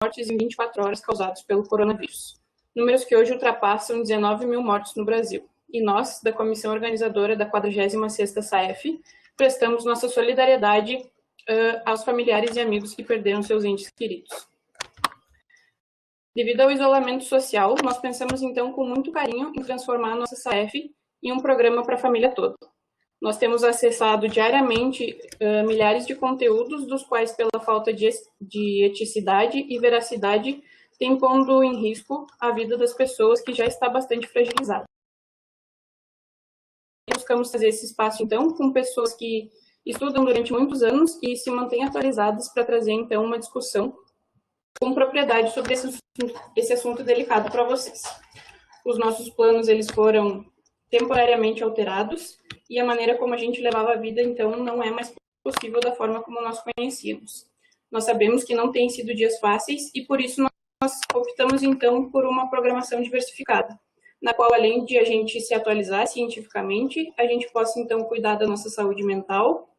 mortes em 24 horas causados pelo coronavírus. Números que hoje ultrapassam 19 mil mortos no Brasil. E nós, da comissão organizadora da 46ª SAEF, prestamos nossa solidariedade aos familiares e amigos que perderam seus entes queridos. Devido ao isolamento social, nós pensamos então com muito carinho em transformar a nossa SAEF em um programa para a família toda. Nós temos acessado diariamente milhares de conteúdos, dos quais, pela falta de eticidade e veracidade, tem pondo em risco a vida das pessoas, que já está bastante fragilizada. Buscamos fazer esse espaço, então, com pessoas que estudam durante muitos anos e se mantêm atualizadas para trazer, então, uma discussão com propriedade sobre esse assunto delicado para vocês. Os nossos planos, eles foram temporariamente alterados e a maneira como a gente levava a vida, então, não é mais possível da forma como nós conhecíamos. Nós sabemos que não têm sido dias fáceis e, por isso, nós optamos, então, por uma programação diversificada, na qual, além de a gente se atualizar cientificamente, a gente possa, então, cuidar da nossa saúde mental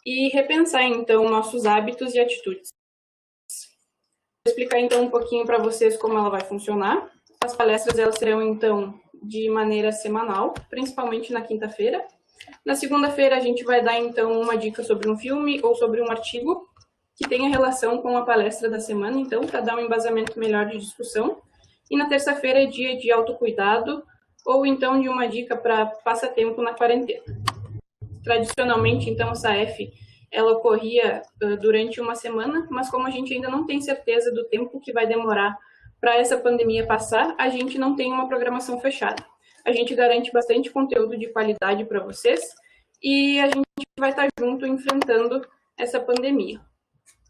e repensar, então, nossos hábitos e atitudes. Vou explicar, então, um pouquinho para vocês como ela vai funcionar. As palestras, elas serão, então, de maneira semanal, principalmente na quinta-feira. Na segunda-feira, a gente vai dar, então, uma dica sobre um filme ou sobre um artigo que tenha relação com a palestra da semana, então, para dar um embasamento melhor de discussão. E na terça-feira é dia de autocuidado ou, então, de uma dica para passatempo na quarentena. Tradicionalmente, então, a SAEF, ela ocorria durante uma semana, mas como a gente ainda não tem certeza do tempo que vai demorar para essa pandemia passar, a gente não tem uma programação fechada. A gente garante bastante conteúdo de qualidade para vocês e a gente vai estar junto enfrentando essa pandemia.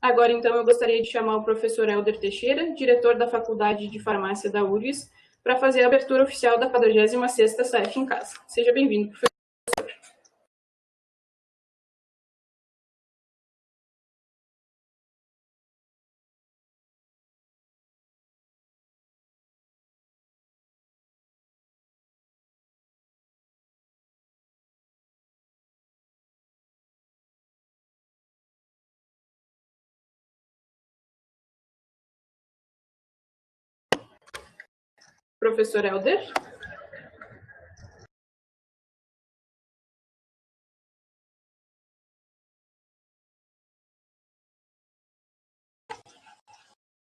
Agora, então, eu gostaria de chamar o professor Helder Teixeira, diretor da Faculdade de Farmácia da URGS, para fazer a abertura oficial da 46ª SAEF em Casa. Seja bem-vindo, professor. Professor Helder?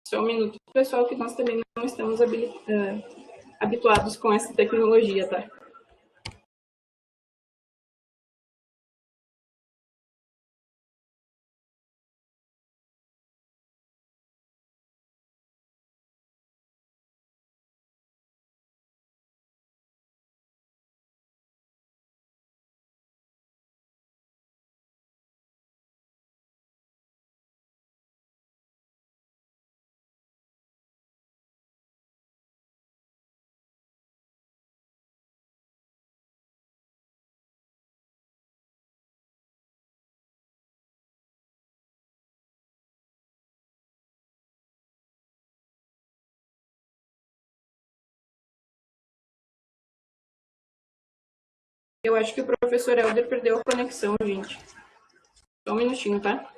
Só um minuto, pessoal, que nós também não estamos habituados com essa tecnologia, tá? Eu acho que o professor Helder perdeu a conexão, gente. Só um minutinho, tá?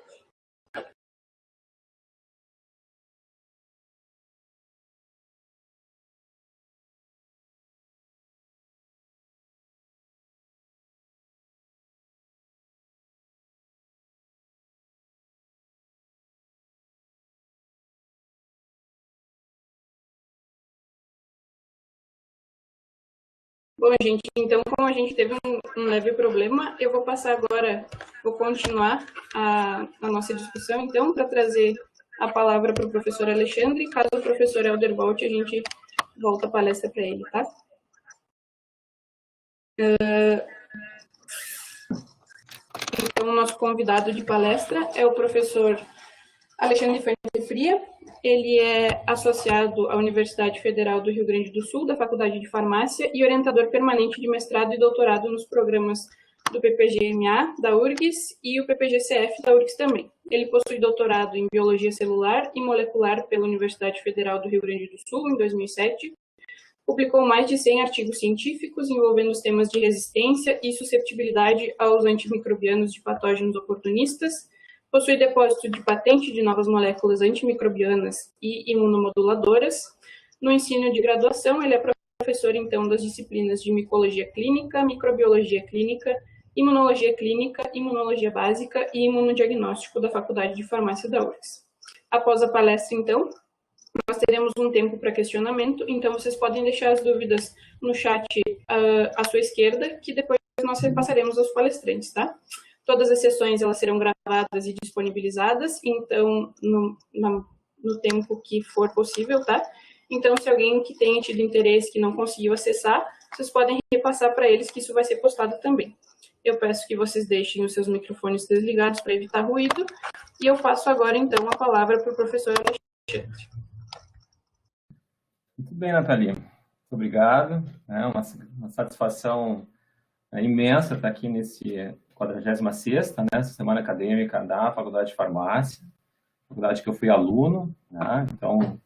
Bom, gente, então, como a gente teve um leve problema, eu vou passar agora, vou continuar a nossa discussão, então, para trazer a palavra para o professor Alexandre. Caso o professor Helder volte, a gente volta a palestra para ele, tá? Então, o nosso convidado de palestra é o professor Alexandre Fernandes Fria. Ele é associado à Universidade Federal do Rio Grande do Sul, da Faculdade de Farmácia, e orientador permanente de mestrado e doutorado nos programas do PPG-MA, da URGS, e o PPG-CF, da URGS também. Ele possui doutorado em Biologia Celular e Molecular pela Universidade Federal do Rio Grande do Sul, em 2007. Publicou mais de 100 artigos científicos envolvendo os temas de resistência e susceptibilidade aos antimicrobianos de patógenos oportunistas. Possui depósito de patente de novas moléculas antimicrobianas e imunomoduladoras. No ensino de graduação, ele é professor, então, das disciplinas de micologia clínica, microbiologia clínica, imunologia básica e imunodiagnóstico da Faculdade de Farmácia da URGS. Após a palestra, então, nós teremos um tempo para questionamento, então vocês podem deixar as dúvidas no chat à sua esquerda, que depois nós repassaremos aos palestrantes, tá? Todas as sessões elas serão gravadas e disponibilizadas, então, no tempo que for possível, tá? Então, se alguém que tenha tido interesse que não conseguiu acessar, vocês podem repassar para eles que isso vai ser postado também. Eu peço que vocês deixem os seus microfones desligados para evitar ruído, e eu passo agora, então, a palavra para o professor Alexandre. Muito bem, Nathalie. Muito obrigado. É uma satisfação imensa estar aqui nesse 46ª, né, semana acadêmica da Faculdade de Farmácia, faculdade que eu fui aluno, né, então,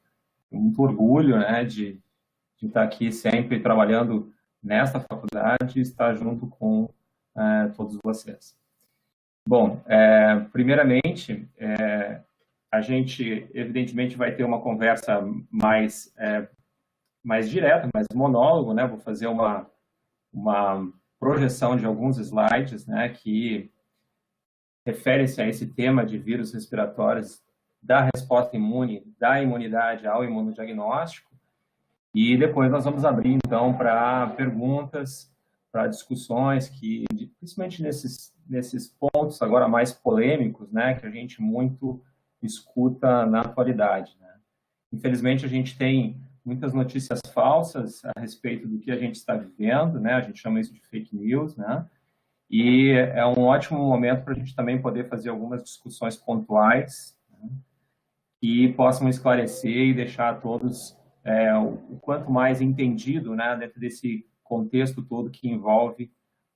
muito orgulho, né, de estar aqui sempre trabalhando nesta faculdade e estar junto com todos vocês. Bom, primeiramente, a gente, evidentemente, vai ter uma conversa mais direta, mais monólogo, né? Vou fazer uma projeção de alguns slides, né, que refere-se a esse tema de vírus respiratórios, da resposta imune, da imunidade ao imunodiagnóstico, e depois nós vamos abrir, então, para perguntas, para discussões, que, principalmente nesses pontos agora mais polêmicos, né, que a gente muito escuta na atualidade, né? Infelizmente, a gente tem muitas notícias falsas a respeito do que a gente está vivendo, né? A gente chama isso de fake news, né? E é um ótimo momento para a gente também poder fazer algumas discussões pontuais, né, que possam esclarecer e deixar a todos o quanto mais entendido, né, dentro desse contexto todo que envolve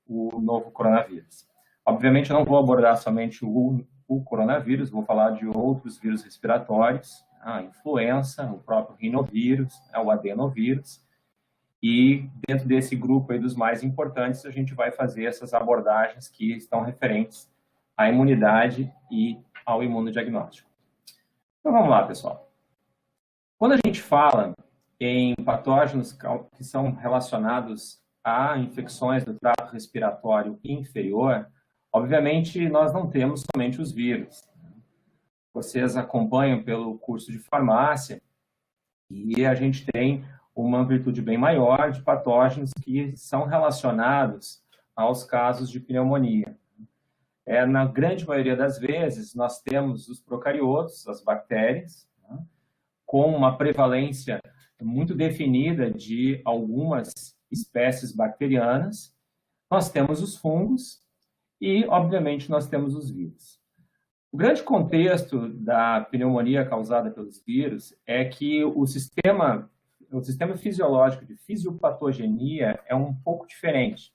o novo coronavírus. Obviamente, eu não vou abordar somente o coronavírus, vou falar de outros vírus respiratórios, a influenza, o próprio rinovírus, o adenovírus, e dentro desse grupo aí dos mais importantes, a gente vai fazer essas abordagens que estão referentes à imunidade e ao imunodiagnóstico. Então, vamos lá, pessoal. Quando a gente fala em patógenos que são relacionados a infecções do trato respiratório inferior, obviamente, nós não temos somente os vírus. Vocês acompanham pelo curso de farmácia e a gente tem uma amplitude bem maior de patógenos que são relacionados aos casos de pneumonia. Na grande maioria das vezes, nós temos os procariotos, as bactérias, né, com uma prevalência muito definida de algumas espécies bacterianas. Nós temos os fungos e, obviamente, nós temos os vírus. O grande contexto da pneumonia causada pelos vírus é que o sistema fisiológico de fisiopatogenia é um pouco diferente.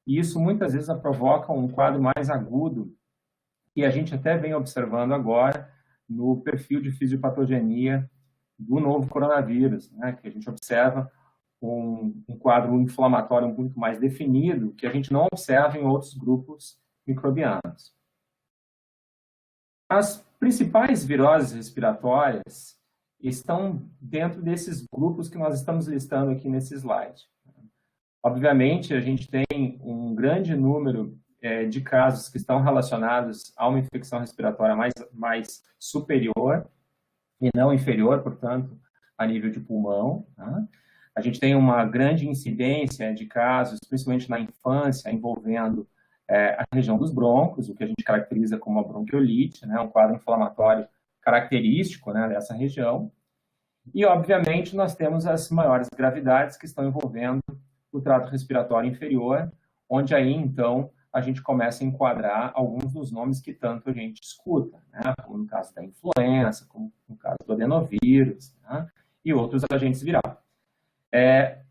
E isso muitas vezes provoca um quadro mais agudo, que a gente até vem observando agora no perfil de fisiopatogenia do novo coronavírus, né, que a gente observa um quadro inflamatório muito mais definido, que a gente não observa em outros grupos microbianos. As principais viroses respiratórias estão dentro desses grupos que nós estamos listando aqui nesse slide. Obviamente, a gente tem um grande número de casos que estão relacionados a uma infecção respiratória mais superior e não inferior, portanto, a nível de pulmão, tá? A gente tem uma grande incidência de casos, principalmente na infância, envolvendo a região dos brônquios, o que a gente caracteriza como a bronquiolite, né, um quadro inflamatório característico, né, dessa região. E, obviamente, nós temos as maiores gravidades que estão envolvendo o trato respiratório inferior, onde aí, então, a gente começa a enquadrar alguns dos nomes que tanto a gente escuta, né, como no caso da influenza, como no caso do adenovírus, né, e outros agentes virais.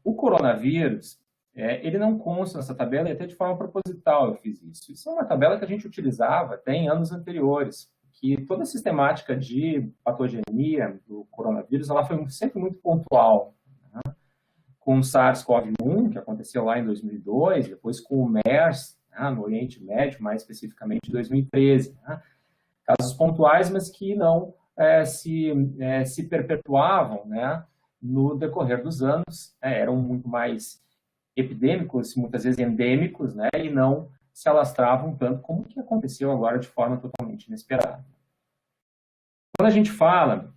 O coronavírus, ele não consta nessa tabela, e até de forma proposital eu fiz isso. Isso é uma tabela que a gente utilizava até em anos anteriores, que toda a sistemática de patogenia do coronavírus, ela foi sempre muito pontual, né? Com o SARS-CoV-1, que aconteceu lá em 2002, depois com o MERS, né, no Oriente Médio, mais especificamente em 2013, né? casos pontuais, mas que não se perpetuavam, né, no decorrer dos anos, eram muito mais epidêmicos, muitas vezes endêmicos, né, e não se alastravam tanto como o que aconteceu agora de forma totalmente inesperada. Quando a gente fala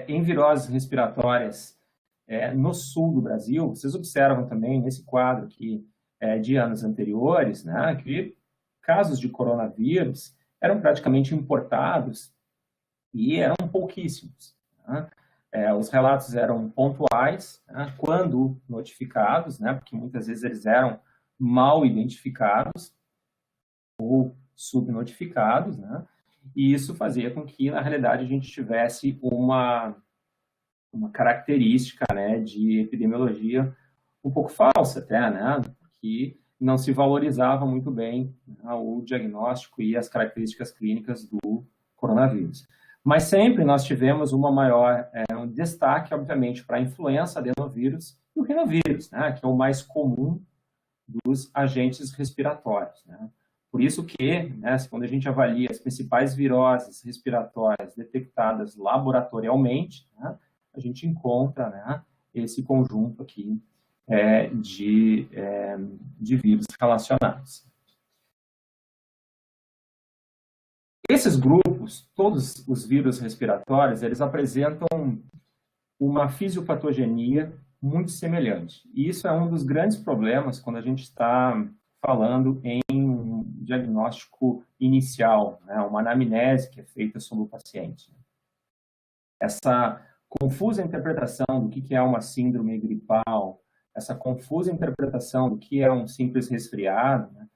em viroses respiratórias no sul do Brasil, vocês observam também nesse quadro aqui de anos anteriores, né, que casos de coronavírus eram praticamente importados e eram pouquíssimos. Né? Os relatos eram pontuais, né, quando notificados, né, porque muitas vezes eles eram mal identificados ou subnotificados, né, e isso fazia com que, na realidade, a gente tivesse uma característica, né, de epidemiologia um pouco falsa até, né, porque não se valorizava muito bem, né, o diagnóstico e as características clínicas do coronavírus. Mas sempre nós tivemos um destaque, obviamente, para a influenza, adenovírus e o rinovírus, né, que é o mais comum dos agentes respiratórios. Né. Por isso que, né, quando a gente avalia as principais viroses respiratórias detectadas laboratorialmente, né, a gente encontra, né, esse conjunto aqui de vírus relacionados. Esses grupos, todos os vírus respiratórios, eles apresentam uma fisiopatogenia muito semelhante. E isso é um dos grandes problemas quando a gente está falando em um diagnóstico inicial, né, uma anamnese que é feita sobre o paciente. Essa confusa interpretação do que é uma síndrome gripal, essa confusa interpretação do que é um simples resfriado, né,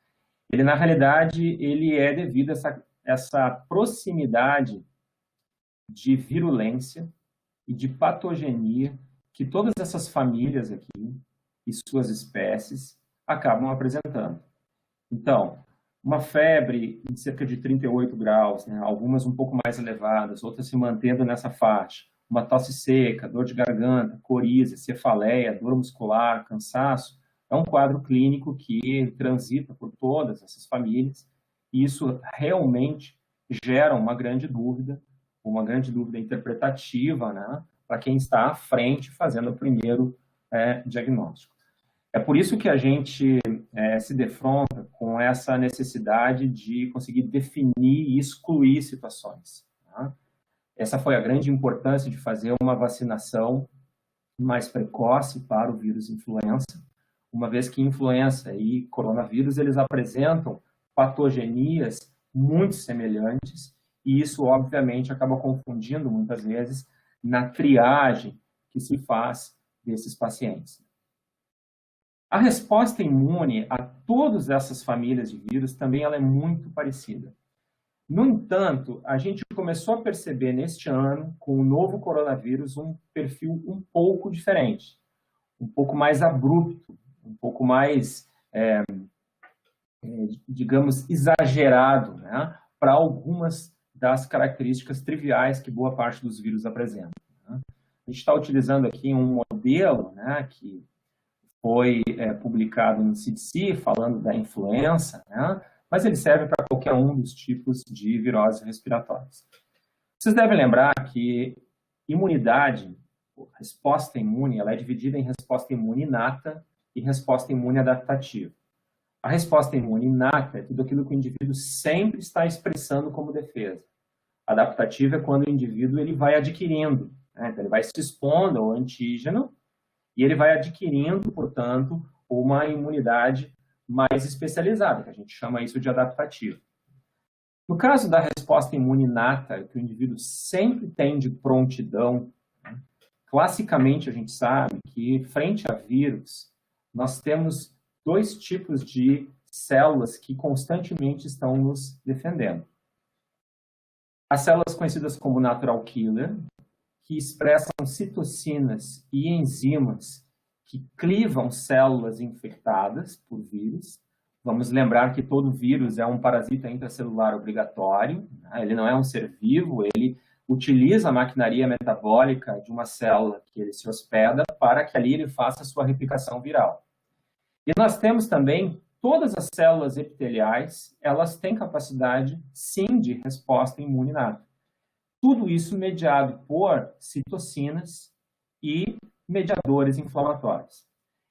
ele, na realidade, ele é devido a essa proximidade de virulência e de patogenia que todas essas famílias aqui e suas espécies acabam apresentando. Então, uma febre de cerca de 38 graus, né, algumas um pouco mais elevadas, outras se mantendo nessa faixa, uma tosse seca, dor de garganta, coriza, cefaleia, dor muscular, cansaço, é um quadro clínico que transita por todas essas famílias, e isso realmente gera uma grande dúvida interpretativa, né, para quem está à frente fazendo o primeiro diagnóstico. É por isso que a gente se defronta com essa necessidade de conseguir definir e excluir situações. Tá? Essa foi a grande importância de fazer uma vacinação mais precoce para o vírus influenza, uma vez que influenza e coronavírus, eles apresentam patogenias muito semelhantes, e isso, obviamente, acaba confundindo, muitas vezes, na triagem que se faz desses pacientes. A resposta imune a todas essas famílias de vírus também ela é muito parecida. No entanto, a gente começou a perceber neste ano, com o novo coronavírus, um perfil um pouco diferente, um pouco mais abrupto, um pouco mais, digamos, exagerado, né, para algumas das características triviais que boa parte dos vírus apresentam. Né. A gente está utilizando aqui um modelo, né, que foi publicado no CDC, falando da influenza, né, mas ele serve para qualquer um dos tipos de viroses respiratórias. Vocês devem lembrar que imunidade, resposta imune, ela é dividida em resposta imune inata e resposta imune adaptativa. A resposta imune inata é tudo aquilo que o indivíduo sempre está expressando como defesa. A adaptativa é quando o indivíduo ele vai adquirindo, né? Então, ele vai se expondo ao antígeno e ele vai adquirindo, portanto, uma imunidade mais especializada, que a gente chama isso de adaptativa. No caso da resposta imune inata, que o indivíduo sempre tem de prontidão, né? Classicamente a gente sabe que, frente a vírus, nós temos dois tipos de células que constantemente estão nos defendendo. As células conhecidas como natural killer, que expressam citocinas e enzimas que clivam células infectadas por vírus. Vamos lembrar que todo vírus é um parasita intracelular obrigatório, né? Ele não é um ser vivo, ele utiliza a maquinaria metabólica de uma célula que ele se hospeda para que ali ele faça a sua replicação viral. E nós temos também todas as células epiteliais, elas têm capacidade, sim, de resposta imune inata. Tudo isso mediado por citocinas e mediadores inflamatórios.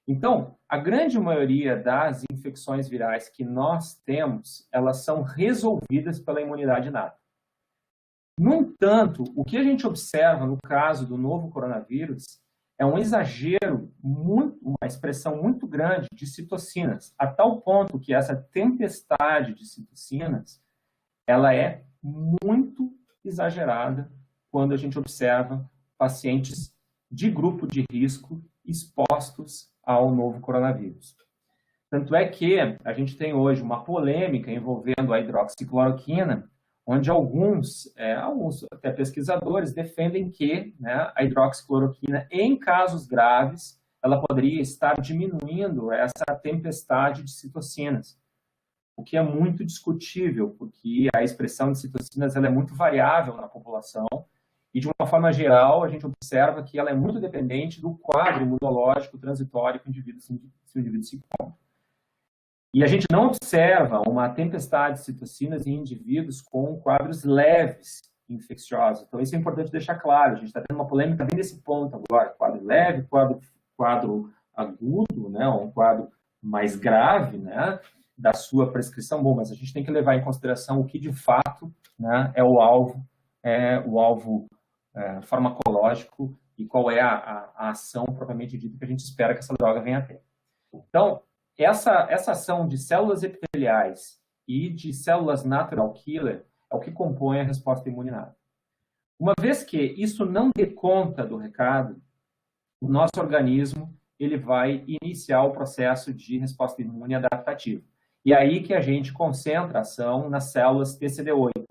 Então, a grande maioria das infecções virais que nós temos, elas são resolvidas pela imunidade inata. No entanto, o que a gente observa no caso do novo coronavírus é um exagero, uma expressão muito grande de citocinas, a tal ponto que essa tempestade de citocinas, ela é muito exagerada quando a gente observa pacientes de grupo de risco expostos ao novo coronavírus. Tanto é que a gente tem hoje uma polêmica envolvendo a hidroxicloroquina, onde alguns até pesquisadores defendem que, né, a hidroxicloroquina, em casos graves, ela poderia estar diminuindo essa tempestade de citocinas, o que é muito discutível, porque a expressão de citocinas ela é muito variável na população e, de uma forma geral, a gente observa que ela é muito dependente do quadro imunológico transitório que o indivíduo se encontra. E a gente não observa uma tempestade de citocinas em indivíduos com quadros leves infecciosos. Então, isso é importante deixar claro. A gente está tendo uma polêmica bem nesse ponto agora. Quadro leve, quadro agudo, né, um quadro mais grave, né, da sua prescrição. Bom, mas a gente tem que levar em consideração o que, de fato, né, é o alvo farmacológico e qual é a ação propriamente dita que a gente espera que essa droga venha a ter. Então, essa ação de células epiteliais e de células natural killer é o que compõe a resposta imune inata. Uma vez que isso não dê conta do recado, o nosso organismo ele vai iniciar o processo de resposta imune adaptativa. E é aí que a gente concentra a ação nas células TCD8,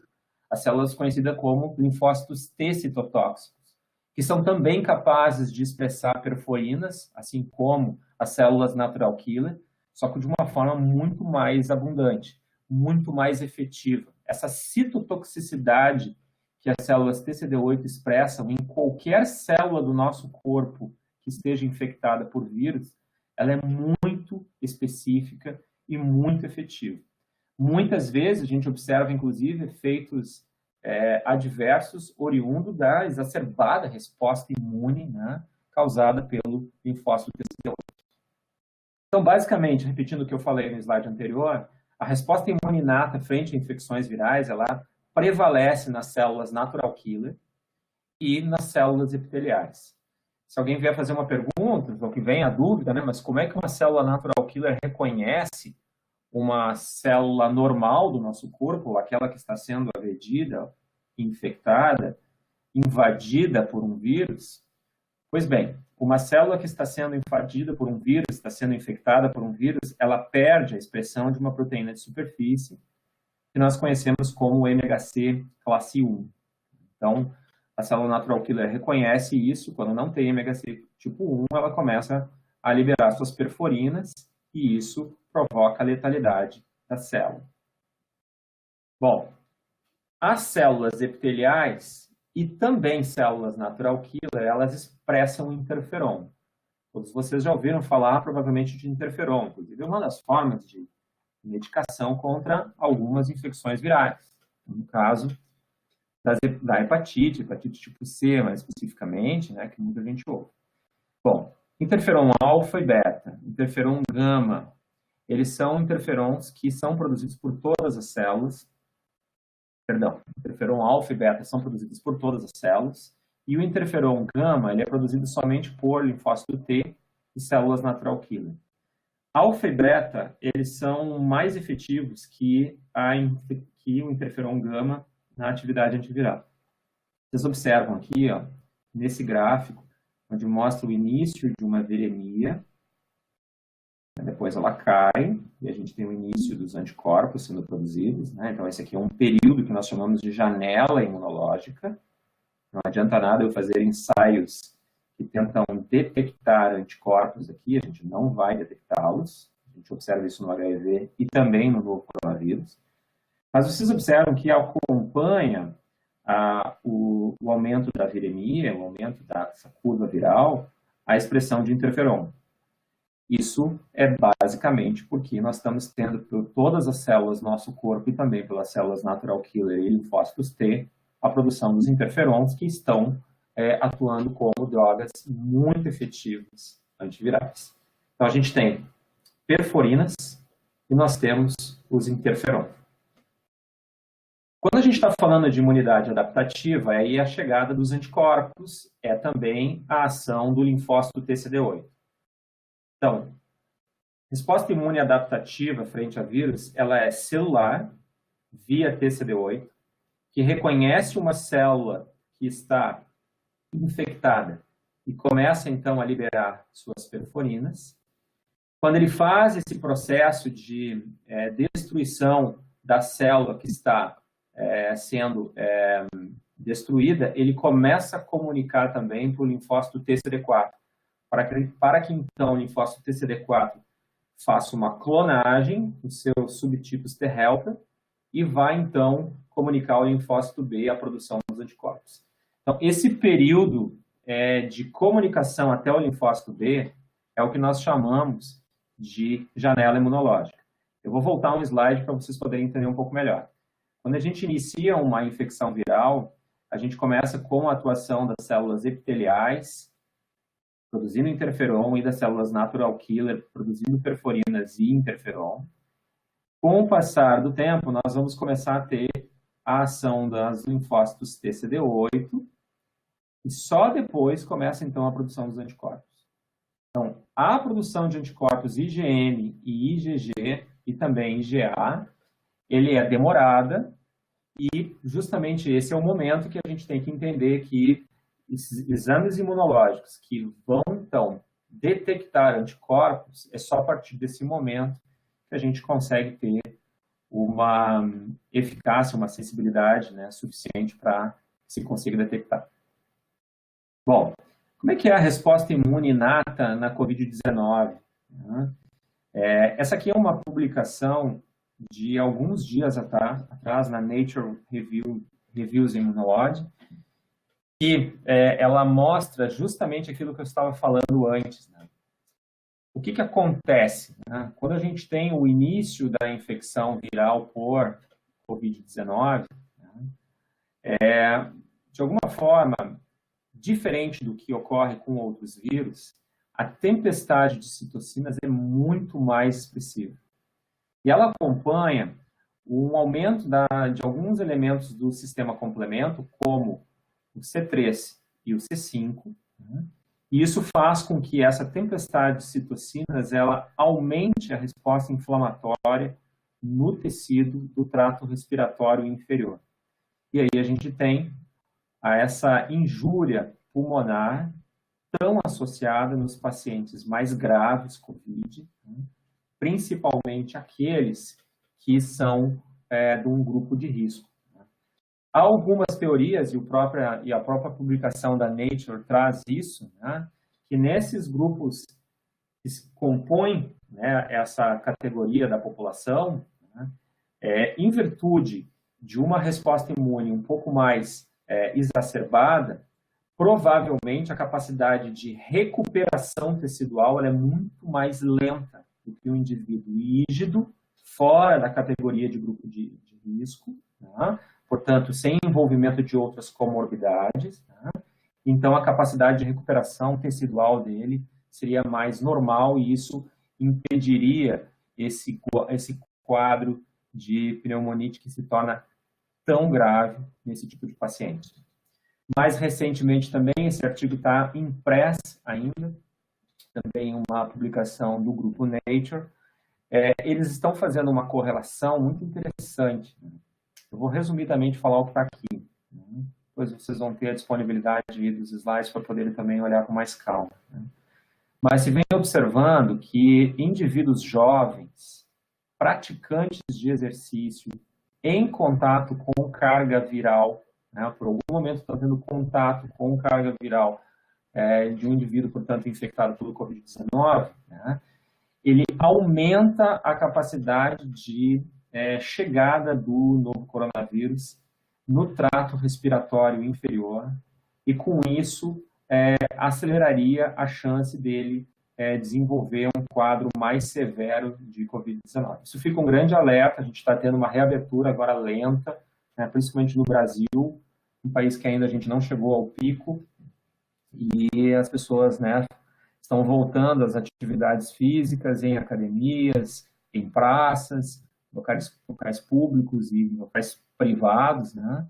as células conhecidas como linfócitos T citotóxicos, que são também capazes de expressar perforinas, assim como as células natural killer, só que de uma forma muito mais abundante, muito mais efetiva. Essa citotoxicidade que as células TCD8 expressam em qualquer célula do nosso corpo que esteja infectada por vírus, ela é muito específica e muito efetiva. Muitas vezes a gente observa, inclusive, efeitos adversos oriundos da exacerbada resposta imune, né, causada pelo linfócito TCD8. Então, basicamente, repetindo o que eu falei no slide anterior, a resposta imune inata frente a infecções virais, ela prevalece nas células natural killer e nas células epiteliais. Se alguém vier fazer uma pergunta, ou que vem a dúvida, né, mas como é que uma célula natural killer reconhece uma célula normal do nosso corpo, aquela que está sendo agredida, infectada, invadida por um vírus? Pois bem, uma célula que está sendo invadida por um vírus, está sendo infectada por um vírus, ela perde a expressão de uma proteína de superfície que nós conhecemos como MHC classe 1. Então, a célula natural killer reconhece isso. Quando não tem MHC tipo 1, ela começa a liberar suas perforinas e isso provoca a letalidade da célula. Bom, as células epiteliais e também células natural killer, elas expressam interferon. Todos vocês já ouviram falar provavelmente de interferon, inclusive é uma das formas de medicação contra algumas infecções virais. No caso da hepatite tipo C, mais especificamente, né, que muita gente ouve. Bom, interferon alfa e beta, interferon gama, eles são interferons que são produzidos por todas as células. Perdão, interferon alfa e beta são produzidos por todas as células. E o interferon gama, ele é produzido somente por linfócito T e células natural killer. Alfa e beta, eles são mais efetivos que o interferon gama na atividade antiviral. Vocês observam aqui, ó, nesse gráfico, onde mostra o início de uma viremia, depois ela cai, e a gente tem o início dos anticorpos sendo produzidos, né? Então, esse aqui é um período que nós chamamos de janela imunológica. Não adianta nada eu fazer ensaios que tentam detectar anticorpos aqui, a gente não vai detectá-los. A gente observa isso no HIV e também no novo coronavírus. Mas vocês observam que acompanha o aumento da viremia, o aumento dessa curva viral, a expressão de interferon. Isso é basicamente porque nós estamos tendo por todas as células do nosso corpo e também pelas células natural killer e linfócitos T, a produção dos interferons que estão atuando como drogas muito efetivas antivirais. Então, a gente tem perforinas e nós temos os interferons. Quando a gente está falando de imunidade adaptativa, aí a chegada dos anticorpos é também a ação do linfócito TCD8. Então, resposta imune adaptativa frente a vírus, ela é celular, via TCD8, que reconhece uma célula que está infectada e começa, então, a liberar suas perforinas. Quando ele faz esse processo de destruição da célula que está sendo destruída, ele começa a comunicar também para o linfócito TCD4, para que então o linfócito TCD4 faça uma clonagem dos seus subtipos T helper e vai então comunicar ao linfócito B a produção dos anticorpos. Então, esse período de comunicação até o linfócito B é o que nós chamamos de janela imunológica. Eu vou voltar um slide para vocês poderem entender um pouco melhor. Quando a gente inicia uma infecção viral, a gente começa com a atuação das células epiteliais, produzindo interferon, e das células natural killer, produzindo perforinas e interferon. Com o passar do tempo, nós vamos começar a ter a ação das linfócitos TCD8, e só depois começa, então, a produção dos anticorpos. Então, a produção de anticorpos IgM e IgG, e também IgA, ele é demorada, e justamente esse é o momento que a gente tem que entender que esses exames imunológicos que vão, então, detectar anticorpos, é só a partir desse momento que a gente consegue ter uma eficácia, uma sensibilidade, né, suficiente para se consiga detectar. Bom, como é que é a resposta imune inata na Covid-19? Essa aqui é uma publicação de alguns dias atrás na Nature Reviews Immunology, que ela mostra justamente aquilo que eu estava falando antes, né? O que acontece, né? Quando a gente tem o início da infecção viral por Covid-19, né, de alguma forma, diferente do que ocorre com outros vírus, a tempestade de citocinas é muito mais expressiva. E ela acompanha um aumento de alguns elementos do sistema complemento, como o C3 e o C5, né? E isso faz com que essa tempestade de citocinas ela aumente a resposta inflamatória no tecido do trato respiratório inferior. E aí a gente tem essa injúria pulmonar tão associada nos pacientes mais graves COVID, né? Principalmente aqueles que são de um grupo de risco. Há algumas teorias, e a própria publicação da Nature traz isso, né, que nesses grupos que compõem, né, essa categoria da população, né, em virtude de uma resposta imune um pouco mais exacerbada, provavelmente a capacidade de recuperação tecidual ela é muito mais lenta do que o indivíduo rígido, fora da categoria de grupo de risco, né? Portanto, sem envolvimento de outras comorbidades, né? Então a capacidade de recuperação tecidual dele seria mais normal e isso impediria esse quadro de pneumonite que se torna tão grave nesse tipo de paciente. Mais recentemente também, esse artigo está em press ainda, também uma publicação do grupo Nature. Eles estão fazendo uma correlação muito interessante. Eu vou resumidamente falar o que está aqui. Depois vocês vão ter a disponibilidade dos slides para poderem também olhar com mais calma. Mas se vem observando que indivíduos jovens, praticantes de exercício, em contato com carga viral, né, por algum momento estão tendo contato com carga viral de um indivíduo, portanto, infectado pelo Covid-19, né, ele aumenta a capacidade de chegada do novo coronavírus no trato respiratório inferior e, com isso, aceleraria a chance dele desenvolver um quadro mais severo de Covid-19. Isso fica um grande alerta, a gente está tendo uma reabertura agora lenta, né, principalmente no Brasil, um país que ainda a gente não chegou ao pico, e as pessoas, né, estão voltando às atividades físicas em academias, em praças, locais públicos e locais privados, né?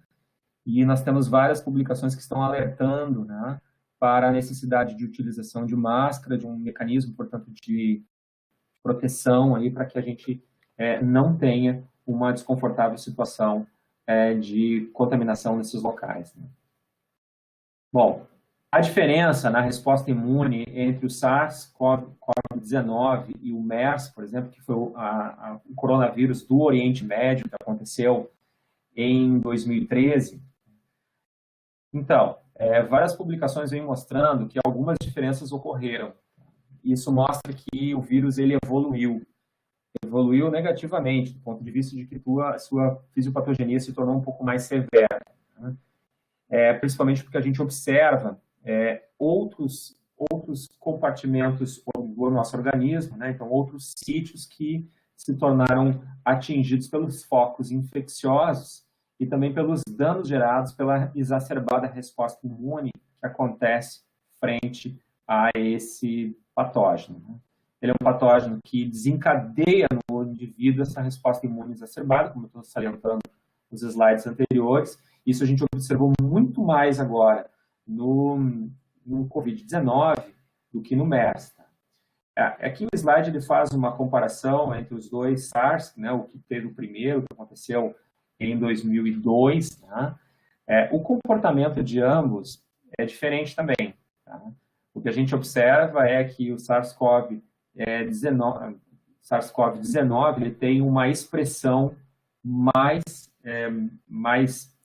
E nós temos várias publicações que estão alertando, né, para a necessidade de utilização de máscara, de um mecanismo, portanto, de proteção aí para que a gente não tenha uma desconfortável situação de contaminação nesses locais, né? Bom, a diferença na resposta imune entre o SARS-CoV-19 e o MERS, por exemplo, que foi o coronavírus do Oriente Médio, que aconteceu em 2013. Então, várias publicações vêm mostrando que algumas diferenças ocorreram. Isso mostra que o vírus ele evoluiu negativamente, do ponto de vista de que sua fisiopatogenia se tornou um pouco mais severa, né? Principalmente porque a gente observa outros compartimentos do nosso organismo, né? Então, outros sítios que se tornaram atingidos pelos focos infecciosos e também pelos danos gerados pela exacerbada resposta imune que acontece frente a esse patógeno, né? Ele é um patógeno que desencadeia no indivíduo essa resposta imune exacerbada, como eu estou salientando nos slides anteriores. Isso a gente observou muito mais agora no Covid-19 do que no MERS. Tá? Aqui o slide ele faz uma comparação entre os dois SARS, né, o que teve o primeiro, que aconteceu em 2002. Tá? O comportamento de ambos é diferente também. Tá? O que a gente observa é que o SARS-CoV-19 ele tem uma expressão mais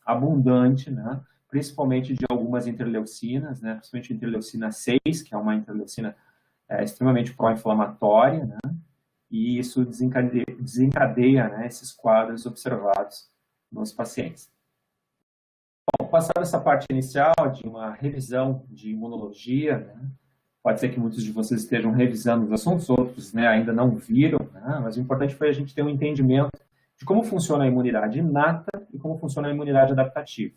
abundante, né? Principalmente de algumas interleucinas, né? Principalmente a interleucina 6, que é uma interleucina extremamente pró-inflamatória, né? E isso desencadeia, né, esses quadros observados nos pacientes. Bom, passada essa parte inicial de uma revisão de imunologia, né? Pode ser que muitos de vocês estejam revisando os assuntos, outros, né, ainda não viram, né? Mas o importante foi a gente ter um entendimento de como funciona a imunidade inata e como funciona a imunidade adaptativa.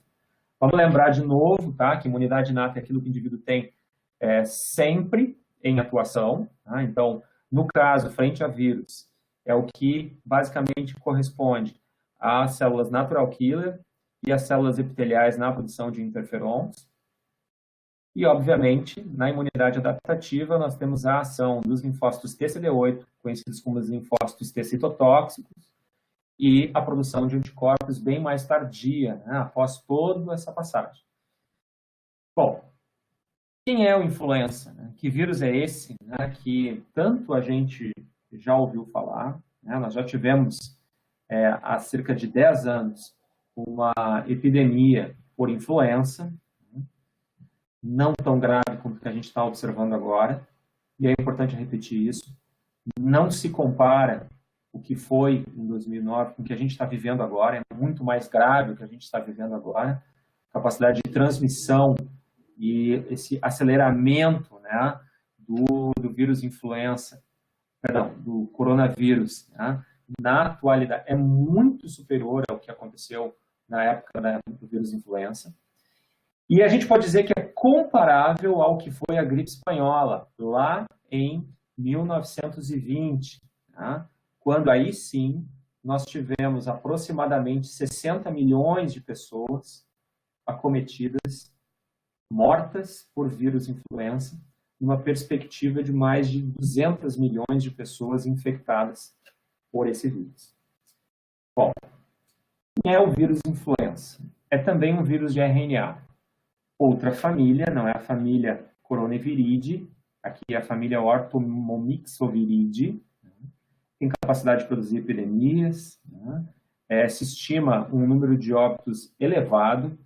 Vamos lembrar de novo, tá, que imunidade inata é aquilo que o indivíduo tem sempre em atuação. Tá? Então, no caso, frente a vírus, é o que basicamente corresponde às células natural killer e às células epiteliais na produção de interferons. E, obviamente, na imunidade adaptativa, nós temos a ação dos linfócitos TCD8, conhecidos como os linfócitos T citotóxicos, e a produção de anticorpos bem mais tardia, né, após toda essa passagem. Bom, quem é o influenza? Né? Que vírus é esse, né, que tanto a gente já ouviu falar, né? Nós já tivemos, há cerca de 10 anos, uma epidemia por influenza, né? Não tão grave como que a gente está observando agora, e é importante repetir isso, não se compara o que foi em 2009 com o que a gente está vivendo agora, é muito mais grave o que a gente está vivendo agora, capacidade de transmissão e esse aceleramento, né, do vírus influenza, perdão, do coronavírus, né, na atualidade é muito superior ao que aconteceu na época do vírus influenza. E a gente pode dizer que é comparável ao que foi a gripe espanhola, lá em 1920, tá? Quando aí sim nós tivemos aproximadamente 60 milhões de pessoas acometidas, mortas por vírus influenza, numa perspectiva de mais de 200 milhões de pessoas infectadas por esse vírus. Bom, quem é o vírus influenza? É também um vírus de RNA. Outra família, não é a família Coronaviridae, aqui é a família Orthomyxoviridae, tem capacidade de produzir epidemias, né? Se estima um número de óbitos elevado,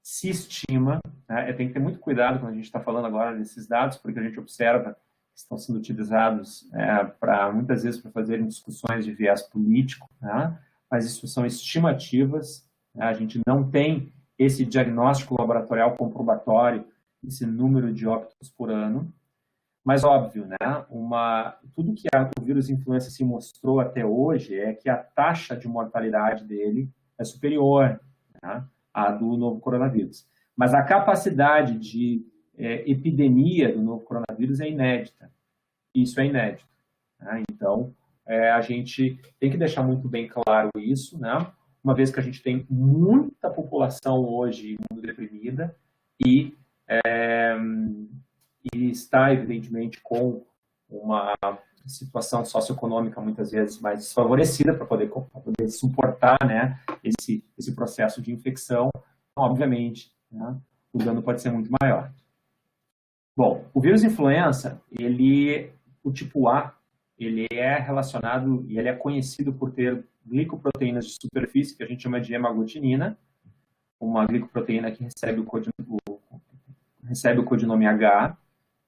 se estima, né? Tem que ter muito cuidado quando a gente está falando agora desses dados, porque a gente observa que estão sendo utilizados muitas vezes para fazerem discussões de viés político, né? Mas isso são estimativas, né? A gente não tem esse diagnóstico laboratorial comprobatório, esse número de óbitos por ano, Mas, óbvio, né? Tudo que o vírus influenza se mostrou até hoje é que a taxa de mortalidade dele é superior, né, à do novo coronavírus. Mas a capacidade de epidemia do novo coronavírus é inédita. Isso é inédito. Né? Então, a gente tem que deixar muito bem claro isso, né? Uma vez que a gente tem muita população hoje imunodeprimida e está, evidentemente, com uma situação socioeconômica muitas vezes mais desfavorecida para poder suportar, né, esse processo de infecção, então, obviamente, né, o dano pode ser muito maior. Bom, o vírus influenza, o tipo A, ele é relacionado e ele é conhecido por ter glicoproteínas de superfície, que a gente chama de hemaglutinina, uma glicoproteína que recebe o codinome H,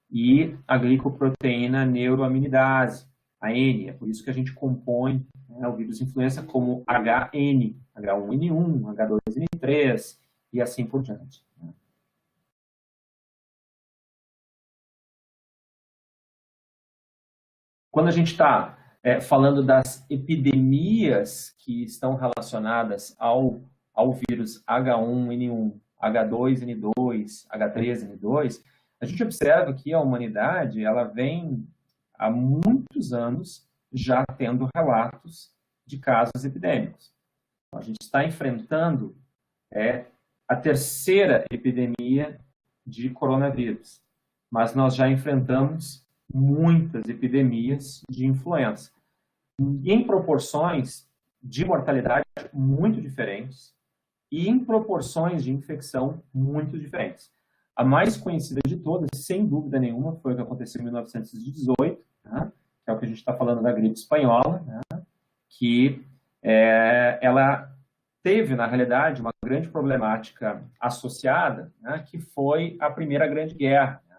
e a glicoproteína neuroaminidase, a N. É por isso que a gente compõe, né, o vírus influenza como HN, H1N1, H2N3 e assim por diante. Quando a gente está falando das epidemias que estão relacionadas ao vírus H1N1, H2N2, H3N2, a gente observa que a humanidade ela vem há muitos anos já tendo relatos de casos epidêmicos. A gente está enfrentando a terceira epidemia de coronavírus, mas nós já enfrentamos muitas epidemias de influenza, em proporções de mortalidade muito diferentes e em proporções de infecção muito diferentes. A mais conhecida de todas, sem dúvida nenhuma, foi o que aconteceu em 1918, né, que é o que a gente está falando da gripe espanhola, né, que ela teve, na realidade, uma grande problemática associada, né, que foi a Primeira Grande Guerra. Né.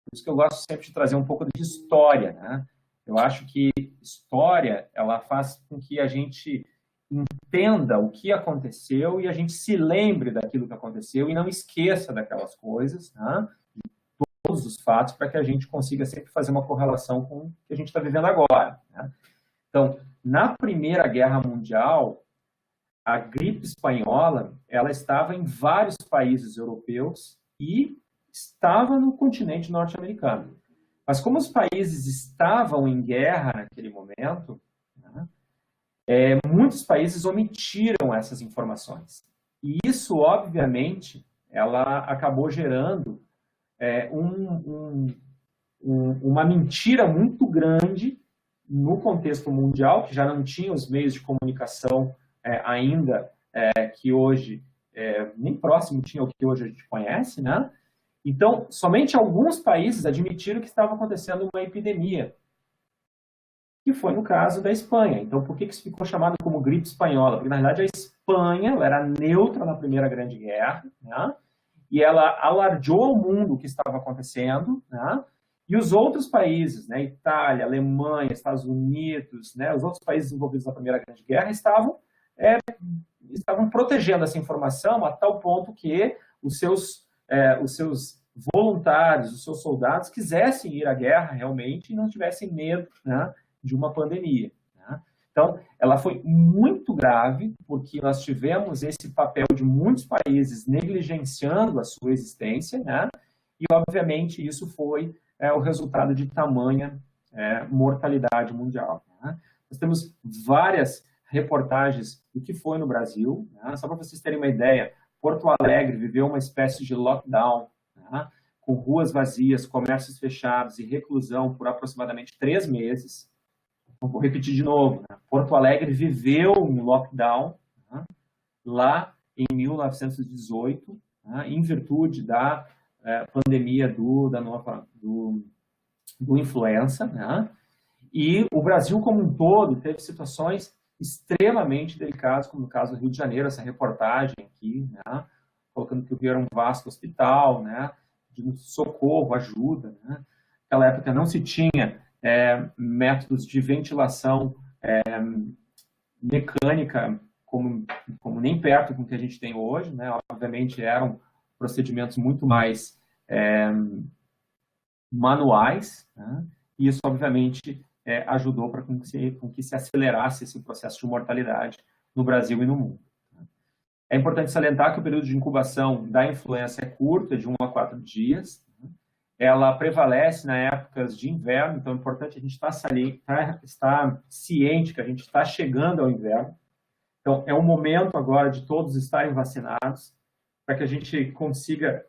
Por isso que eu gosto sempre de trazer um pouco de história. Né. Eu acho que história ela faz com que a gente entenda o que aconteceu e a gente se lembre daquilo que aconteceu e não esqueça daquelas coisas, né, de todos os fatos, para que a gente consiga sempre fazer uma correlação com o que a gente está vivendo agora. Né. Então, na Primeira Guerra Mundial, a gripe espanhola ela estava em vários países europeus e estava no continente norte-americano. Mas como os países estavam em guerra naquele momento, né, muitos países omitiram essas informações. E isso, obviamente, ela acabou gerando uma mentira muito grande no contexto mundial, que já não tinha os meios de comunicação ainda que hoje, nem próximo tinha o que hoje a gente conhece, né? Então, somente alguns países admitiram que estava acontecendo uma epidemia, que foi no caso da Espanha. Então, por que isso ficou chamado como gripe espanhola? Porque, na verdade, a Espanha ela era neutra na Primeira Grande Guerra, né? E ela alardeou ao mundo o que estava acontecendo, né? E os outros países, né, Itália, Alemanha, Estados Unidos, né, os outros países envolvidos na Primeira Grande Guerra estavam protegendo essa informação a tal ponto que os seus voluntários, os seus soldados quisessem ir à guerra realmente e não tivessem medo, né, de uma pandemia. Né? Então, ela foi muito grave porque nós tivemos esse papel de muitos países negligenciando a sua existência, né? E, obviamente, isso foi o resultado de tamanha mortalidade mundial. Né? Nós temos várias reportagens do que foi no Brasil, né? Só para vocês terem uma ideia, Porto Alegre viveu uma espécie de lockdown, né? Com ruas vazias, comércios fechados e reclusão por aproximadamente 3 meses. Vou repetir de novo, né? Porto Alegre viveu um lockdown, né, lá em 1918, né, em virtude da pandemia do influenza, né? E o Brasil como um todo teve situações extremamente delicadas, como no caso do Rio de Janeiro, essa reportagem aqui, né, colocando que o Rio era um vasto hospital, né, de socorro, ajuda. Né? Naquela época não se tinha métodos de ventilação mecânica como nem perto com o que a gente tem hoje, né? Obviamente eram procedimentos muito mais manuais, né? E isso, obviamente, ajudou para que se acelerasse esse processo de mortalidade no Brasil e no mundo. É importante salientar que o período de incubação da influenza é curto, é de 1 a 4 dias. Ela prevalece nas épocas de inverno, então é importante a gente estar ciente que a gente está chegando ao inverno. Então, é o momento agora de todos estarem vacinados, para que a gente consiga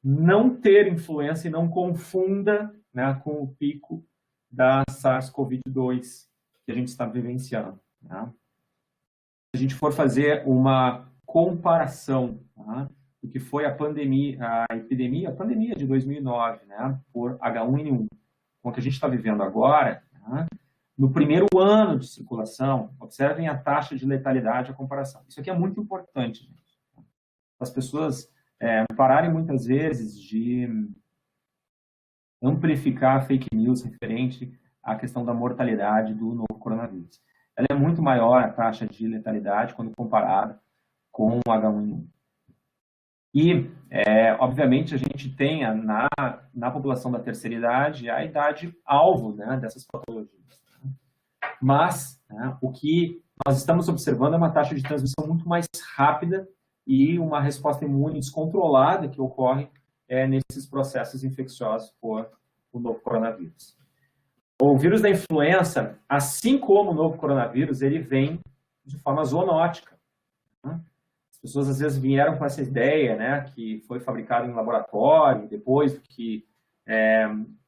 não ter influenza e não confunda, né, com o pico da SARS-CoV-2 que a gente está vivenciando. Né? Se a gente for fazer uma comparação, tá, do que foi a pandemia de 2009, né, por H1N1, com o que a gente está vivendo agora, tá, no primeiro ano de circulação, observem a taxa de letalidade, a comparação. Isso aqui é muito importante, gente. As pessoas pararem muitas vezes de amplificar fake news referente à questão da mortalidade do novo coronavírus. Ela é muito maior, a taxa de letalidade, quando comparada com o H1N1. E, obviamente, a gente tem na população da terceira idade a idade alvo, né, dessas patologias. Mas, né, o que nós estamos observando é uma taxa de transmissão muito mais rápida e uma resposta imune descontrolada que ocorre nesses processos infecciosos por o novo coronavírus. O vírus da influenza, assim como o novo coronavírus, ele vem de forma zoonótica. Né? As pessoas às vezes vieram com essa ideia, né, que foi fabricado em laboratório, depois que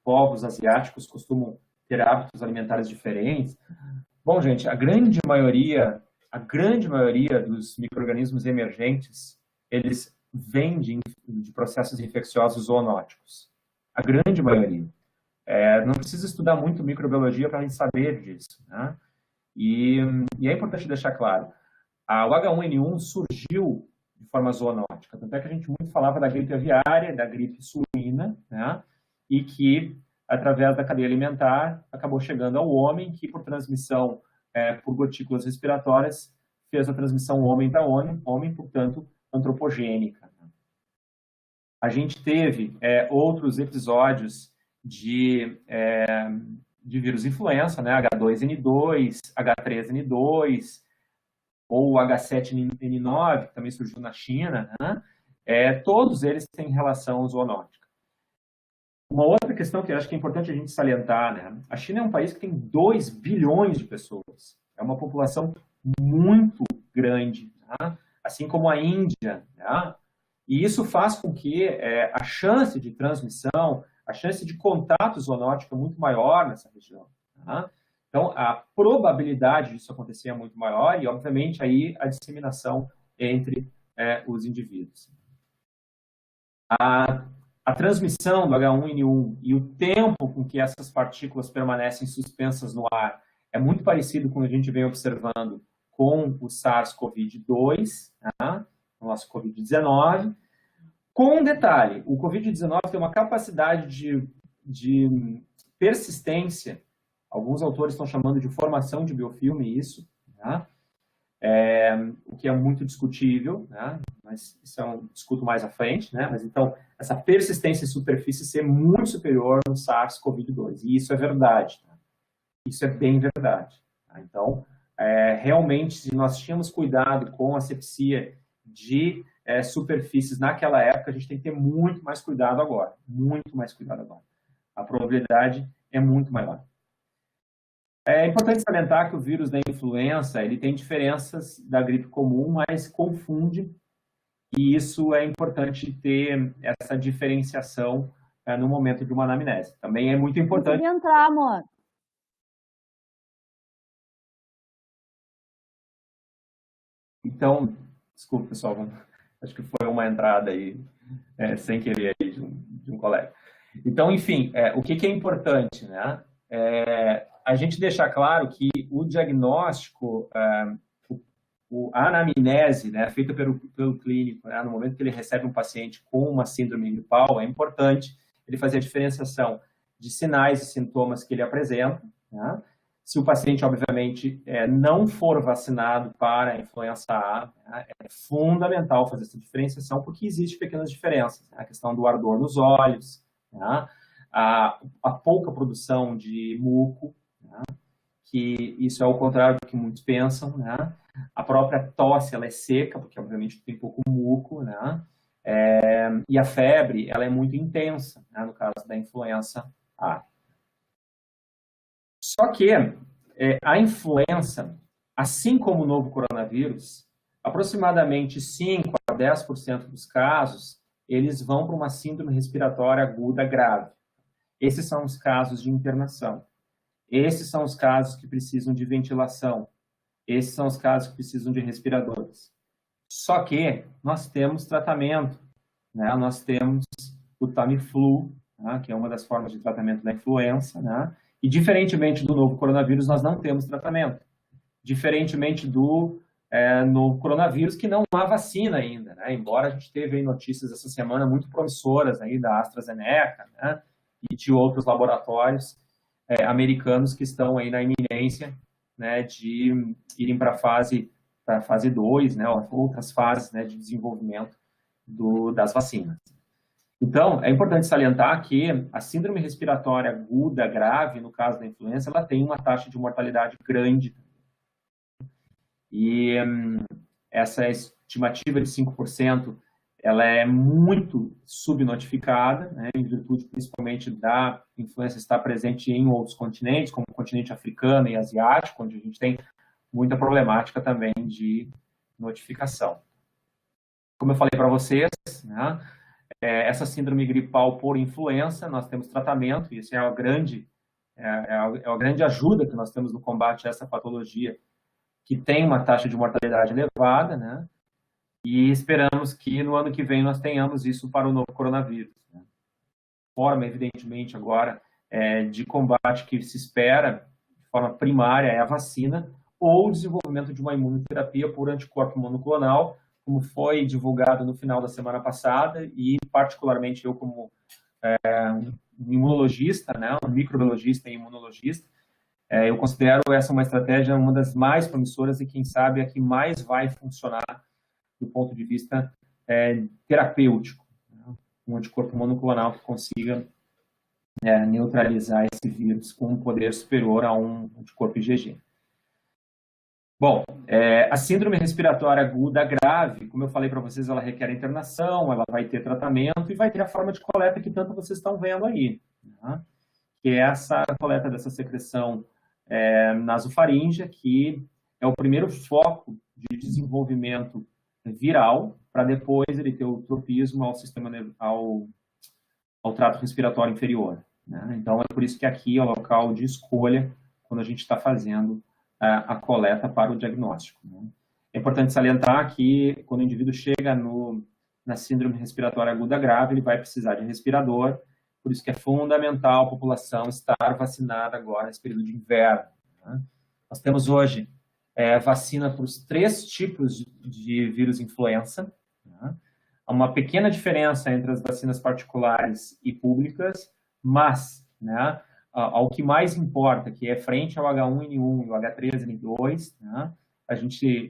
povos asiáticos costumam ter hábitos alimentares diferentes. Bom, gente, a grande maioria dos micro-organismos emergentes, eles vêm de processos infecciosos zoonóticos. A grande maioria. Não precisa estudar muito microbiologia para a gente saber disso. Né? E é importante deixar claro, o H1N1 surgiu de forma zoonótica. Tanto é que a gente muito falava da gripe aviária, da gripe suína, né? E que, através da cadeia alimentar, acabou chegando ao homem, que por transmissão por gotículas respiratórias, fez a transmissão homem para homem, portanto, antropogênica. A gente teve outros episódios de vírus influenza, né? H2N2, H3N2, ou H7N9, que também surgiu na China, né? Todos eles têm relação zoonótica. Uma outra questão que eu acho que é importante a gente salientar, né? A China é um país que tem 2 bilhões de pessoas. É uma população muito grande, né? Assim como a Índia. Né? E isso faz com que a chance de transmissão, a chance de contato zoonótico é muito maior nessa região. Né? Então, a probabilidade disso acontecer é muito maior e, obviamente, aí a disseminação entre os indivíduos. A transmissão do H1N1 e o tempo com que essas partículas permanecem suspensas no ar é muito parecido com o que a gente vem observando com o SARS-CoV-2, né? O nosso Covid-19. Com um detalhe, o Covid-19 tem uma capacidade de persistência, alguns autores estão chamando de formação de biofilme isso, né? O que é muito discutível, né? Mas isso discuto mais à frente, né? Mas então, essa persistência em superfície ser muito superior no SARS-CoV-2, e isso é verdade, né? Isso é bem verdade. Tá? Então, realmente, se nós tínhamos cuidado com a asepsia de superfícies naquela época, a gente tem que ter muito mais cuidado agora, muito mais cuidado agora. A probabilidade é muito maior. É importante salientar que o vírus da influenza, ele tem diferenças da gripe comum, mas confunde, e isso é importante ter essa diferenciação no momento de uma anamnese. Também é muito importante... Consegui entrar, amor. Então, desculpa, pessoal, acho que foi uma entrada aí, sem querer, aí, de um colega. Então, enfim, o que é importante, né? A gente deixar claro que o diagnóstico, a anamnese, né, feita pelo clínico, né, no momento que ele recebe um paciente com uma síndrome gripal, é importante ele fazer a diferenciação de sinais e sintomas que ele apresenta, né? Se o paciente, obviamente, não for vacinado para a influenza A, né, é fundamental fazer essa diferenciação, porque existem pequenas diferenças. Né? A questão do ardor nos olhos, né? a pouca produção de muco, né? Que isso é o contrário do que muitos pensam, né? A própria tosse, ela é seca, porque obviamente tem pouco muco, né? E a febre, ela é muito intensa, né? No caso da influenza A. Só que a influenza, assim como o novo coronavírus, aproximadamente 5 a 10% dos casos, eles vão para uma síndrome respiratória aguda grave. Esses são os casos de internação. Esses são os casos que precisam de ventilação. Esses são os casos que precisam de respiradores. Só que nós temos tratamento, né? Nós temos o Tamiflu, né? Que é uma das formas de tratamento da influenza, né? E diferentemente do novo coronavírus, nós não temos tratamento. Diferentemente do novo coronavírus, que não há vacina ainda, né? Embora a gente teve aí notícias essa semana muito promissoras aí da AstraZeneca, né? E de outros laboratórios americanos que estão aí na iminência, né, de irem para a fase 2, né, outras fases, né, de desenvolvimento das vacinas. Então, é importante salientar que a síndrome respiratória aguda grave, no caso da influenza, ela tem uma taxa de mortalidade grande. E essa estimativa de 5%, ela é muito subnotificada, né, em virtude principalmente da influenza estar presente em outros continentes, como o continente africano e asiático, onde a gente tem muita problemática também de notificação. Como eu falei para vocês, né, essa síndrome gripal por influenza, nós temos tratamento, e isso é a grande ajuda que nós temos no combate a essa patologia, que tem uma taxa de mortalidade elevada, né? E esperamos que no ano que vem nós tenhamos isso para o novo coronavírus, né? Forma, evidentemente, agora de combate que se espera, de forma primária, é a vacina ou o desenvolvimento de uma imunoterapia por anticorpo monoclonal, como foi divulgado no final da semana passada, e particularmente eu como um imunologista, né, um microbiologista e imunologista, eu considero essa uma estratégia uma das mais promissoras e, quem sabe, a que mais vai funcionar do ponto de vista terapêutico, né? Um anticorpo monoclonal que consiga neutralizar esse vírus com um poder superior a um anticorpo IgG. Bom, a síndrome respiratória aguda grave, como eu falei para vocês, ela requer internação, ela vai ter tratamento e vai ter a forma de coleta que tanto vocês estão vendo aí, né? Que é essa coleta dessa secreção nasofaríngea, que é o primeiro foco de desenvolvimento viral, para depois ele ter o tropismo ao trato respiratório inferior, né? Então, é por isso que aqui é o local de escolha quando a gente está fazendo a coleta para o diagnóstico, né? É importante salientar que quando o indivíduo chega na síndrome respiratória aguda grave, ele vai precisar de respirador, por isso que é fundamental a população estar vacinada agora nesse período de inverno, né? Nós temos hoje vacina para os 3 tipos de vírus influenza, né? Há uma pequena diferença entre as vacinas particulares e públicas, mas, né, ao que mais importa, que é frente ao H1N1 e o H3N2, né,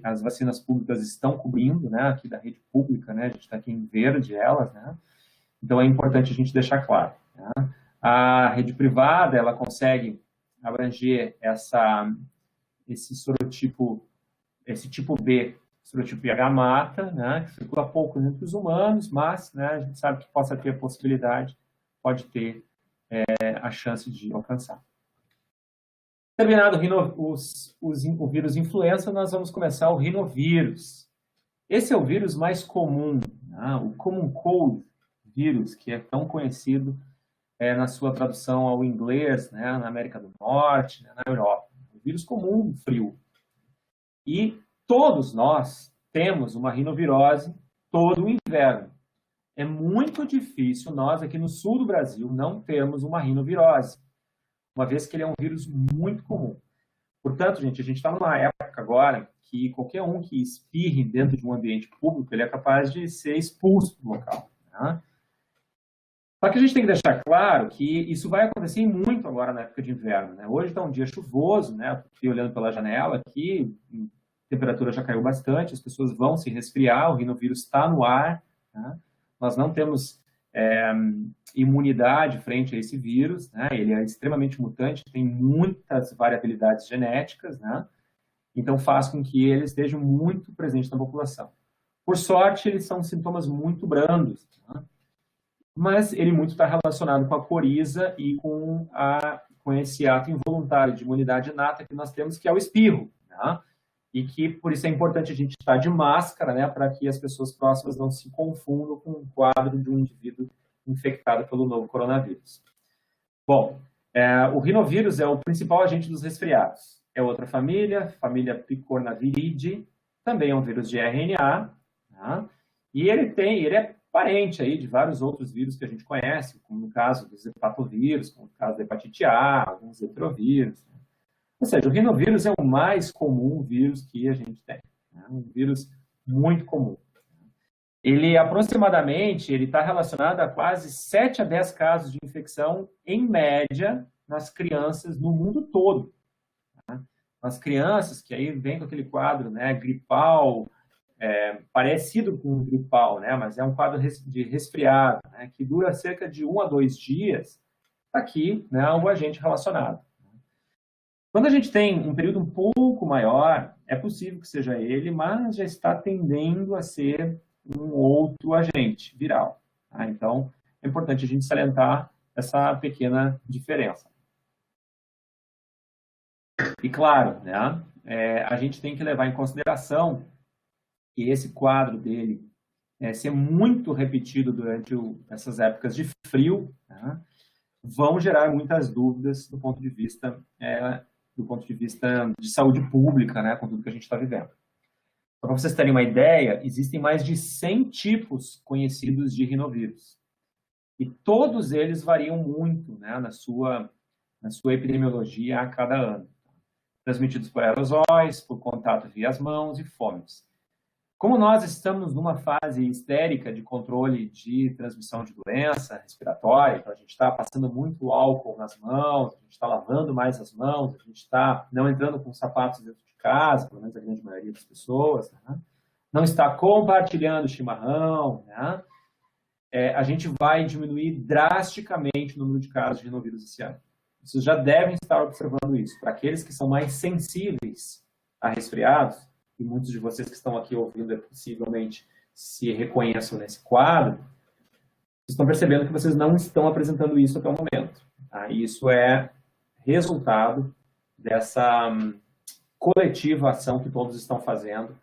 as vacinas públicas estão cobrindo, né, aqui da rede pública, né, a gente está aqui em verde elas, né, então é importante a gente deixar claro, né. A rede privada, ela consegue abranger esse sorotipo, esse tipo B, sorotipo IH mata, né, que circula pouco entre os humanos, mas, né, a gente sabe que possa ter a possibilidade, pode ter a chance de alcançar. Terminado o vírus influenza, nós vamos começar o rinovírus. Esse é o vírus mais comum, né, o common cold vírus, que é tão conhecido na sua tradução ao inglês, né, na América do Norte, né, na Europa. O vírus comum, frio. E todos nós temos uma rinovirose todo o inverno. É muito difícil nós, aqui no sul do Brasil, não termos uma rinovirose, uma vez que ele é um vírus muito comum. Portanto, gente, a gente está numa época agora que qualquer um que espirre dentro de um ambiente público, ele é capaz de ser expulso do local, né? Só que a gente tem que deixar claro que isso vai acontecer muito agora na época de inverno, né? Hoje está um dia chuvoso, né? Estou olhando pela janela aqui, a temperatura já caiu bastante, as pessoas vão se resfriar, o rinovírus está no ar, né? Nós não temos imunidade frente a esse vírus, né? Ele é extremamente mutante, tem muitas variabilidades genéticas, né? Então faz com que ele esteja muito presente na população. Por sorte, eles são sintomas muito brandos, né? Mas ele muito está relacionado com a coriza e com esse ato involuntário de imunidade inata que nós temos, que é o espirro, né? E que, por isso, é importante a gente estar de máscara, né, para que as pessoas próximas não se confundam com o quadro de um indivíduo infectado pelo novo coronavírus. Bom, o rinovírus é o principal agente dos resfriados. É outra família Picornaviridae, também é um vírus de RNA, tá? E ele é parente aí de vários outros vírus que a gente conhece, como no caso dos hepatovírus, como no caso da hepatite A, alguns enterovírus. Ou seja, o rinovírus é o mais comum vírus que a gente tem, né? Um vírus muito comum. Ele aproximadamente está relacionado a quase 7 a 10 casos de infecção, em média, nas crianças no mundo todo. Tá? As crianças que aí vem com aquele quadro, né, gripal, parecido com um gripal, né, mas é um quadro de resfriado, né, que dura cerca de 1 a 2 dias, aqui, né, o agente relacionado. Quando a gente tem um período um pouco maior, é possível que seja ele, mas já está tendendo a ser um outro agente viral. Tá? Então, é importante a gente salientar essa pequena diferença. E claro, né, a gente tem que levar em consideração que esse quadro dele ser muito repetido durante essas épocas de frio, né, vão gerar muitas dúvidas do ponto de vista de saúde pública, né, com tudo que a gente está vivendo. Para vocês terem uma ideia, existem mais de 100 tipos conhecidos de rinovírus. E todos eles variam muito, né, na sua epidemiologia a cada ano. Transmitidos por aerosóis, por contato via as mãos e fomes. Como nós estamos numa fase histérica de controle de transmissão de doença respiratória, então a gente está passando muito álcool nas mãos, a gente está lavando mais as mãos, a gente está não entrando com sapatos dentro de casa, pelo menos a grande maioria das pessoas, né? Não está compartilhando chimarrão, né? A gente vai diminuir drasticamente o número de casos de rinovírus esse ano. Vocês já devem estar observando isso. Para aqueles que são mais sensíveis a resfriados, e muitos de vocês que estão aqui ouvindo possivelmente se reconheçam nesse quadro, vocês estão percebendo que vocês não estão apresentando isso até o momento. Tá? E isso é resultado dessa coletiva ação que todos estão fazendo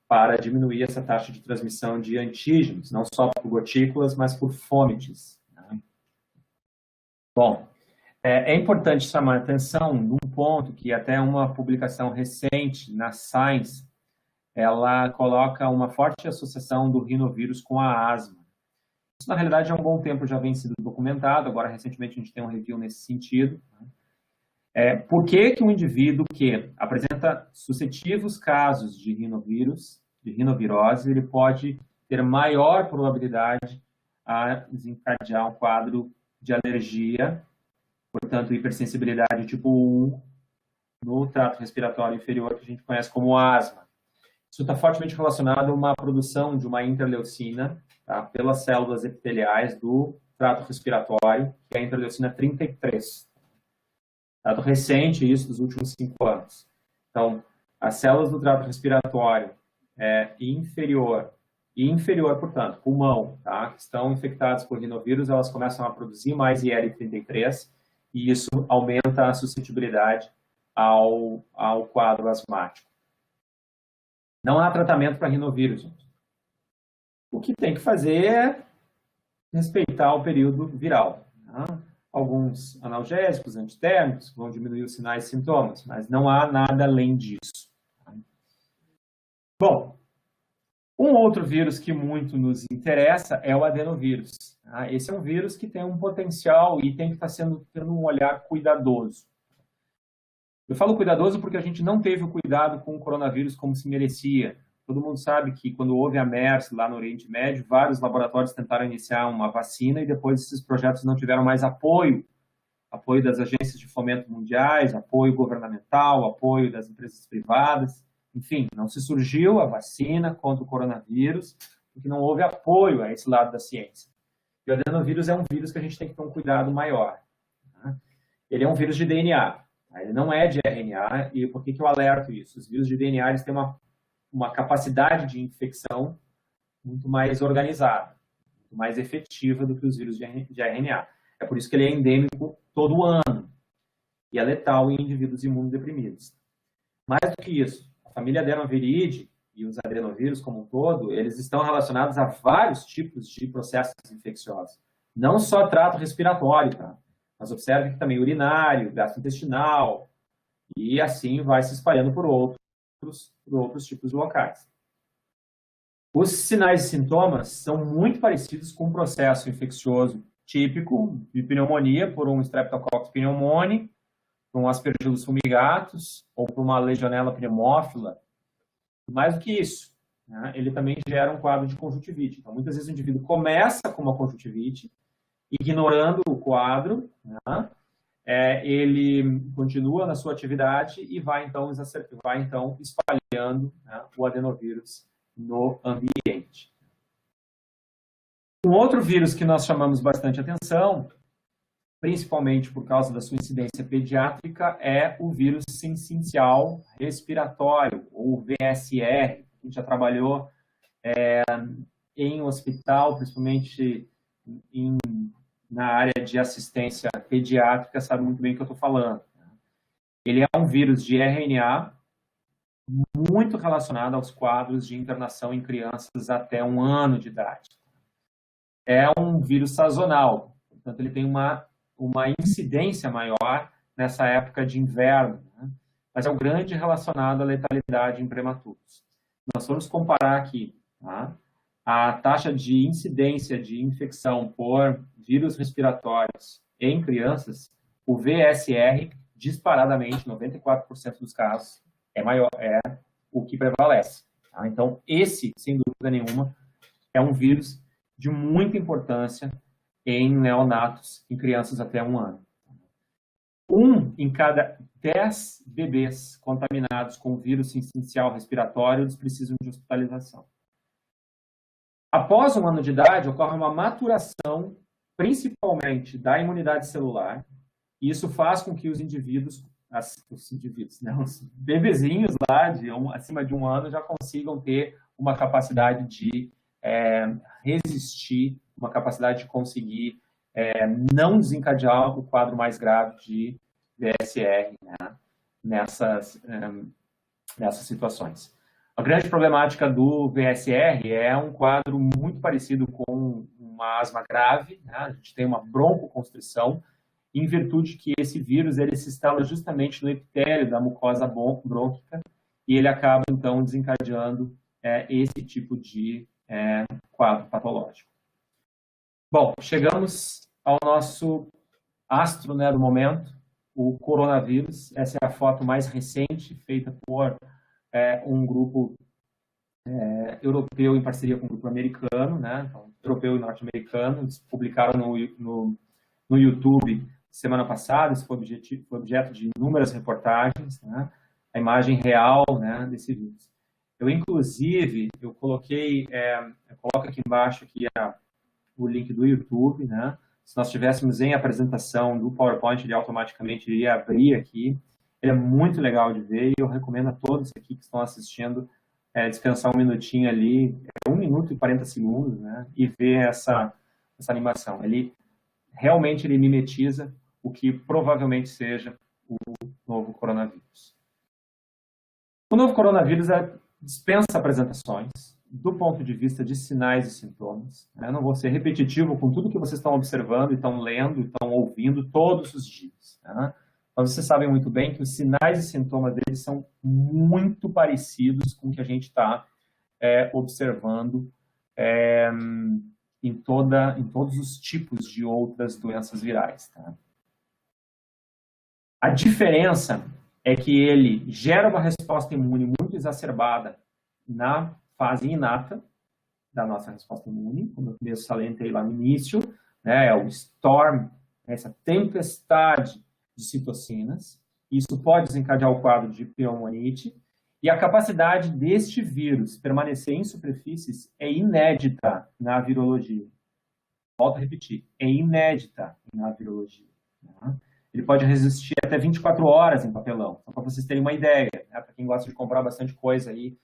para diminuir essa taxa de transmissão de antígenos, não só por gotículas, mas por fômites. Né? Bom, é importante chamar a atenção num ponto que até uma publicação recente na Science, ela coloca uma forte associação do rinovírus com a asma. Isso, na realidade, há um bom tempo já vem sido documentado, agora, recentemente, a gente tem um review nesse sentido. Por que um indivíduo que apresenta sucessivos casos de rinovírus, de rinovirose, ele pode ter maior probabilidade a desencadear um quadro de alergia, portanto, hipersensibilidade tipo 1 no trato respiratório inferior, que a gente conhece como asma. Isso está fortemente relacionado a uma produção de uma interleucina, tá, pelas células epiteliais do trato respiratório, que é a interleucina 33. Dado recente, isso dos últimos 5 anos. Então, as células do trato respiratório inferior, portanto, pulmão, tá, que estão infectadas por rinovírus, elas começam a produzir mais IL-33, e isso aumenta a suscetibilidade ao quadro asmático. Não há tratamento para rinovírus, gente. O que tem que fazer é respeitar o período viral. Tá? Alguns analgésicos, antitérmicos, vão diminuir os sinais e sintomas, mas não há nada além disso. Tá? Bom, um outro vírus que muito nos interessa é o adenovírus. Tá? Esse é um vírus que tem um potencial e tem que estar tendo um olhar cuidadoso. Eu falo cuidadoso porque a gente não teve o cuidado com o coronavírus como se merecia. Todo mundo sabe que quando houve a MERS lá no Oriente Médio, vários laboratórios tentaram iniciar uma vacina e depois esses projetos não tiveram mais apoio das agências de fomento mundiais, apoio governamental, apoio das empresas privadas. Enfim, não se surgiu a vacina contra o coronavírus porque não houve apoio a esse lado da ciência. E o adenovírus é um vírus que a gente tem que ter um cuidado maior. Tá? Ele é um vírus de DNA. Tá? Ele não é de RNA. E por que eu alerto isso? Os vírus de DNA eles têm uma capacidade de infecção muito mais organizada, muito mais efetiva do que os vírus de RNA. É por isso que ele é endêmico todo ano e é letal em indivíduos imunodeprimidos. Mais do que isso, a família Adenoviridae e os adenovírus como um todo, eles estão relacionados a vários tipos de processos infecciosos. Não só trato respiratório, tá? Mas observe que também urinário, gastrointestinal, e assim vai se espalhando por outros tipos de locais. Os sinais e sintomas são muito parecidos com um processo infeccioso típico de pneumonia por um Streptococcus pneumoniae, por um Aspergillus fumigatus ou por uma Legionella pneumófila. Mais do que isso, né, ele também gera um quadro de conjuntivite. Então, muitas vezes o indivíduo começa com uma conjuntivite, ignorando o quadro, né, ele continua na sua atividade e vai então espalhando, né, o adenovírus no ambiente. Um outro vírus que nós chamamos bastante atenção, principalmente por causa da sua incidência pediátrica, é o vírus sincicial respiratório, ou VSR. A gente já trabalhou em hospital, principalmente na área de assistência pediátrica, sabe muito bem o que eu estou falando. Ele é um vírus de RNA muito relacionado aos quadros de internação em crianças até 1 ano de idade. É um vírus sazonal, portanto, ele tem uma incidência maior nessa época de inverno, né? Mas é um grande relacionado à letalidade em prematuros. Nós vamos comparar aqui, tá, a taxa de incidência de infecção por vírus respiratórios em crianças, o VSR, disparadamente, 94% dos casos, é o que prevalece. Tá? Então, esse, sem dúvida nenhuma, é um vírus de muita importância em neonatos, em crianças até 1 ano. 1 em cada 10 bebês contaminados com vírus sincicial respiratório, eles precisam de hospitalização. Após 1 ano de idade, ocorre uma maturação, principalmente da imunidade celular, e isso faz com que os bebezinhos lá, acima de 1 ano, já consigam ter uma capacidade de resistir, uma capacidade de conseguir não desencadear o quadro mais grave de VSR, né, nessas situações. A grande problemática do VSR é um quadro muito parecido com uma asma grave, né? A gente tem uma broncoconstrição, em virtude que esse vírus ele se instala justamente no epitélio da mucosa brônquica e ele acaba, então, desencadeando esse tipo de quadro patológico. Bom, chegamos ao nosso astro, né, do momento, o coronavírus. Essa é a foto mais recente, feita por um grupo europeu em parceria com um grupo americano, né, então, europeu e norte-americano. Eles publicaram no YouTube semana passada, isso foi objeto de inúmeras reportagens, né, a imagem real, né, desse vírus. Inclusive, eu coloco aqui embaixo o link do YouTube, né? Se nós estivéssemos em apresentação do PowerPoint, ele automaticamente iria abrir aqui. Ele é muito legal de ver e eu recomendo a todos aqui que estão assistindo descansar 1 minutinho ali, 1 minuto e 40 segundos, né? E ver essa animação. Ele realmente mimetiza o que provavelmente seja o novo coronavírus. O novo coronavírus dispensa apresentações do ponto de vista de sinais e sintomas. Eu não vou ser repetitivo com tudo que vocês estão observando, estão lendo, estão ouvindo todos os dias. Né? Mas vocês sabem muito bem que os sinais e sintomas deles são muito parecidos com o que a gente está observando em todos os tipos de outras doenças virais. Tá? A diferença é que ele gera uma resposta imune muito exacerbada na fase inata da nossa resposta imune, como eu mesmo salientei lá no início, né, é o storm, essa tempestade de citocinas. Isso pode desencadear o quadro de pneumonite, e a capacidade deste vírus permanecer em superfícies é inédita na virologia. volto a repetir, é inédita na virologia. Né? Ele pode resistir até 24 horas em papelão, só para vocês terem uma ideia, né? Para quem gosta de comprar bastante coisa aí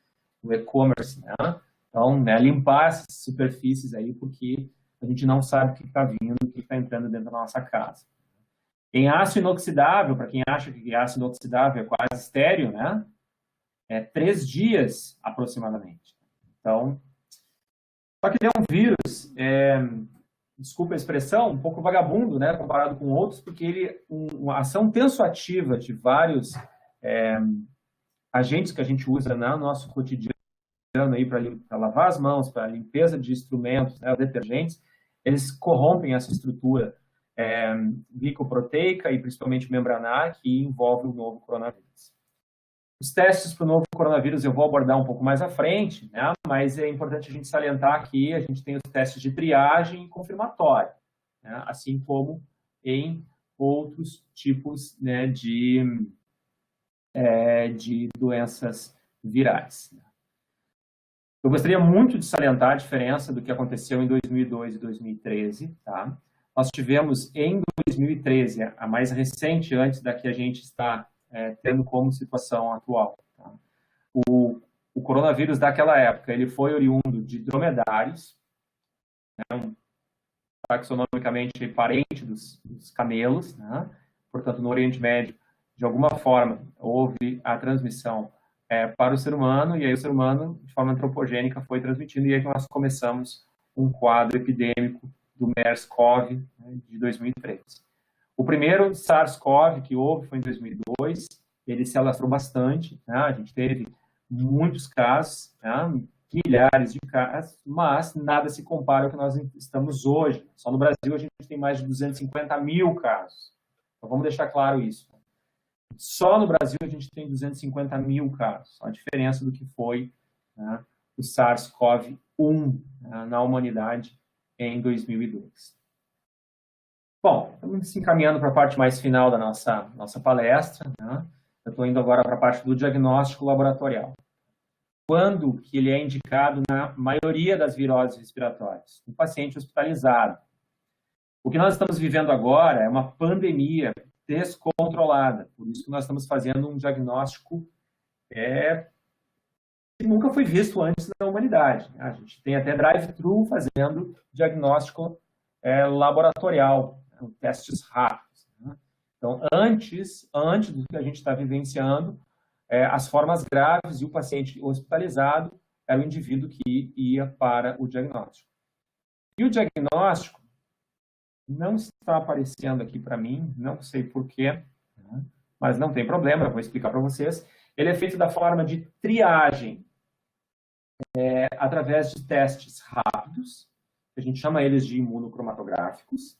no e-commerce, né? Então, né, limpar essas superfícies aí, porque a gente não sabe o que está vindo, o que está entrando dentro da nossa casa. Em aço inoxidável, para quem acha que aço inoxidável é quase estéreo, né? É 3 dias aproximadamente. Então, só que ele é um vírus, desculpa a expressão, um pouco vagabundo, né, comparado com outros, porque ele uma ação tensoativa de vários agentes que a gente usa no nosso cotidiano aí para lavar as mãos, para limpeza de instrumentos, né, detergentes, eles corrompem essa estrutura glicoproteica e principalmente membranar que envolve o novo coronavírus. Os testes para o novo coronavírus eu vou abordar um pouco mais à frente, né? Mas é importante a gente salientar que a gente tem os testes de triagem e confirmatório, né? Assim como em outros tipos, né, de doenças virais. Eu gostaria muito de salientar a diferença do que aconteceu em 2002 e 2013. Tá? Nós tivemos em 2013, a mais recente, antes da que a gente está tendo como situação atual. Tá? O coronavírus daquela época, ele foi oriundo de dromedários, né, taxonomicamente parente dos camelos, né? Portanto, no Oriente Médio, de alguma forma, houve a transmissão para o ser humano, e aí o ser humano, de forma antropogênica, foi transmitindo, e aí nós começamos um quadro epidêmico do MERS-CoV, né, de 2003. O primeiro SARS-CoV que houve foi em 2002, ele se alastrou bastante, né? A gente teve muitos casos, né? Milhares de casos, mas nada se compara ao que nós estamos hoje. Só no Brasil a gente tem mais de 250 mil casos. Então vamos deixar claro isso. Só no Brasil a gente tem 250 mil casos. A diferença do que foi, né, o SARS-CoV-1, né, na humanidade em 2002. Bom, estamos se encaminhando para a parte mais final da nossa palestra. Né? Eu estou indo agora para a parte do diagnóstico laboratorial. Quando que ele é indicado na maioria das viroses respiratórias? No paciente hospitalizado. O que nós estamos vivendo agora é uma pandemia descontrolada. Por isso que nós estamos fazendo um diagnóstico que nunca foi visto antes na humanidade. A gente tem até drive-thru fazendo diagnóstico laboratorial, testes rápidos. Né? Então, antes do que a gente está vivenciando, as formas graves e o paciente hospitalizado era o indivíduo que ia para o diagnóstico. E o diagnóstico não está aparecendo aqui para mim, não sei porquê, né? Mas não tem problema, eu vou explicar para vocês. Ele é feito da forma de triagem, através de testes rápidos, a gente chama eles de imunocromatográficos,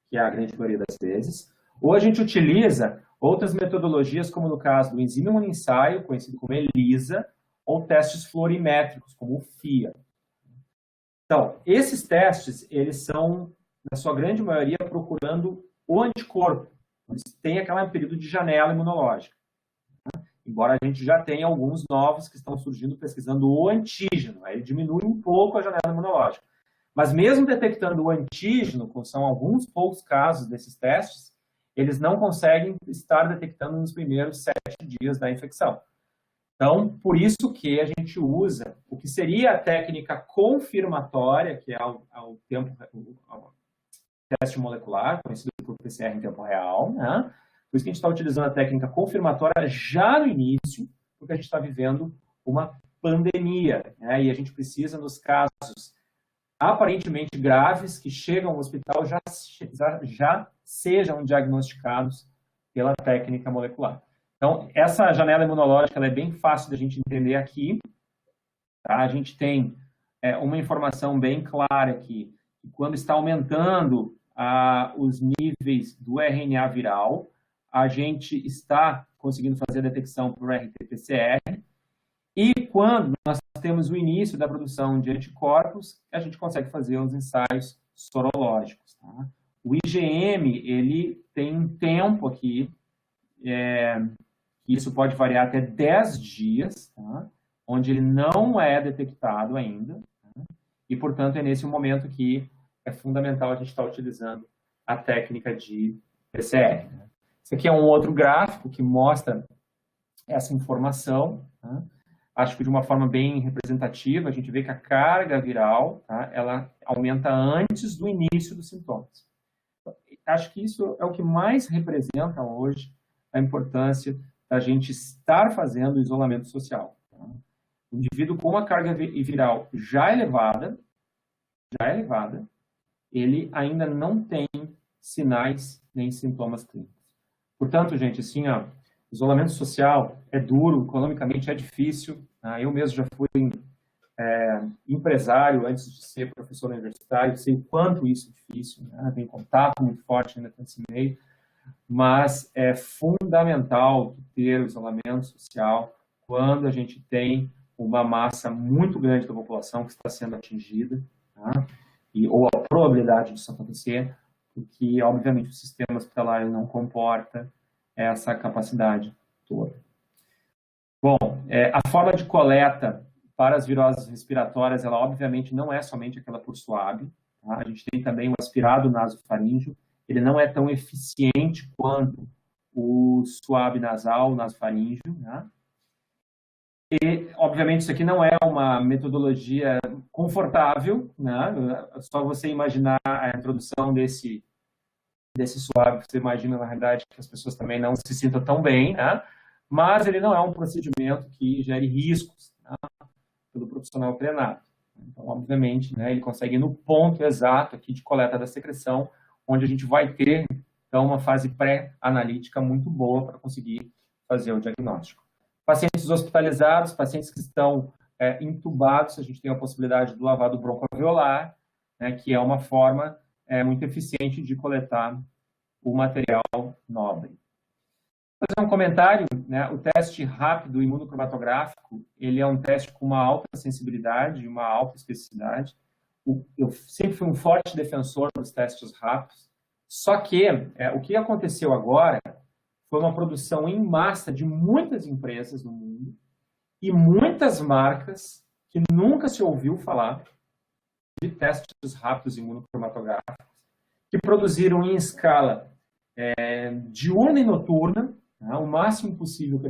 que é a grande maioria das vezes, ou a gente utiliza outras metodologias, como no caso do enzima imunoensaio, conhecido como ELISA, ou testes florimétricos, como o FIA. Então, esses testes, eles são, na sua grande maioria, procurando o anticorpo. Eles têm aquele período de janela imunológica. Embora a gente já tenha alguns novos que estão surgindo pesquisando o antígeno. Aí ele diminui um pouco a janela imunológica. Mas mesmo detectando o antígeno, que são alguns poucos casos desses testes, eles não conseguem estar detectando nos primeiros 7 dias da infecção. Então, por isso que a gente usa o que seria a técnica confirmatória, que é o teste molecular, conhecido por PCR em tempo real, né? Por isso que a gente está utilizando a técnica confirmatória já no início, porque a gente está vivendo uma pandemia, né? E a gente precisa, nos casos aparentemente graves, que chegam ao hospital, já sejam diagnosticados pela técnica molecular. Então, essa janela imunológica ela é bem fácil da gente entender aqui. Tá? A gente tem uma informação bem clara aqui, que quando está aumentando os níveis do RNA viral, a gente está conseguindo fazer a detecção por RT-PCR, e quando nós temos o início da produção de anticorpos, a gente consegue fazer os ensaios sorológicos. Tá? O IgM, ele tem um tempo aqui, isso pode variar até 10 dias, tá? Onde ele não é detectado ainda, tá? E, portanto, é nesse momento que é fundamental a gente estar utilizando a técnica de PCR. Né? Esse aqui é um outro gráfico que mostra essa informação, tá? Acho que de uma forma bem representativa, a gente vê que a carga viral, tá, ela aumenta antes do início dos sintomas. Acho que isso é o que mais representa hoje a importância da gente estar fazendo o isolamento social. Tá? O indivíduo com uma carga viral já elevada, ele ainda não tem sinais nem sintomas clínicos. Portanto, gente, assim, ó, isolamento social é duro, economicamente é difícil. Tá? Eu mesmo já fui empresário antes de ser professor universitário, sei o quanto isso é difícil, né? Tem contato muito forte ainda com esse meio, mas é fundamental ter o isolamento social quando a gente tem uma massa muito grande da população que está sendo atingida, tá? Ou a probabilidade disso acontecer, porque, obviamente, o sistema hospitalar não comporta essa capacidade toda. Bom, a forma de coleta para as viroses respiratórias, ela obviamente não é somente aquela por suave. Tá? A gente tem também o aspirado nasofaríngeo. Ele não é tão eficiente quanto o suave nasal, o nasofaríngeo. Né? E, obviamente, isso aqui não é uma metodologia confortável. Né? Só você imaginar a introdução desse suave, você imagina, na realidade, que as pessoas também não se sintam tão bem, né? Mas ele não é um procedimento que gere riscos, né, pelo profissional treinado. Então, obviamente, né, ele consegue ir no ponto exato aqui de coleta da secreção, onde a gente vai ter, então, uma fase pré-analítica muito boa para conseguir fazer o diagnóstico. Pacientes hospitalizados, pacientes que estão intubados, a gente tem a possibilidade do lavado broncoalveolar, né, que é uma forma muito eficiente de coletar o material nobre. Vou fazer um comentário, né? O teste rápido imunocromatográfico, ele é um teste com uma alta sensibilidade e uma alta especificidade. Eu sempre fui um forte defensor dos testes rápidos, só que o que aconteceu agora foi uma produção em massa de muitas empresas no mundo e muitas marcas que nunca se ouviu falar de testes rápidos imunocromatográficos, que produziram em escala diurna e noturna, né, o máximo possível que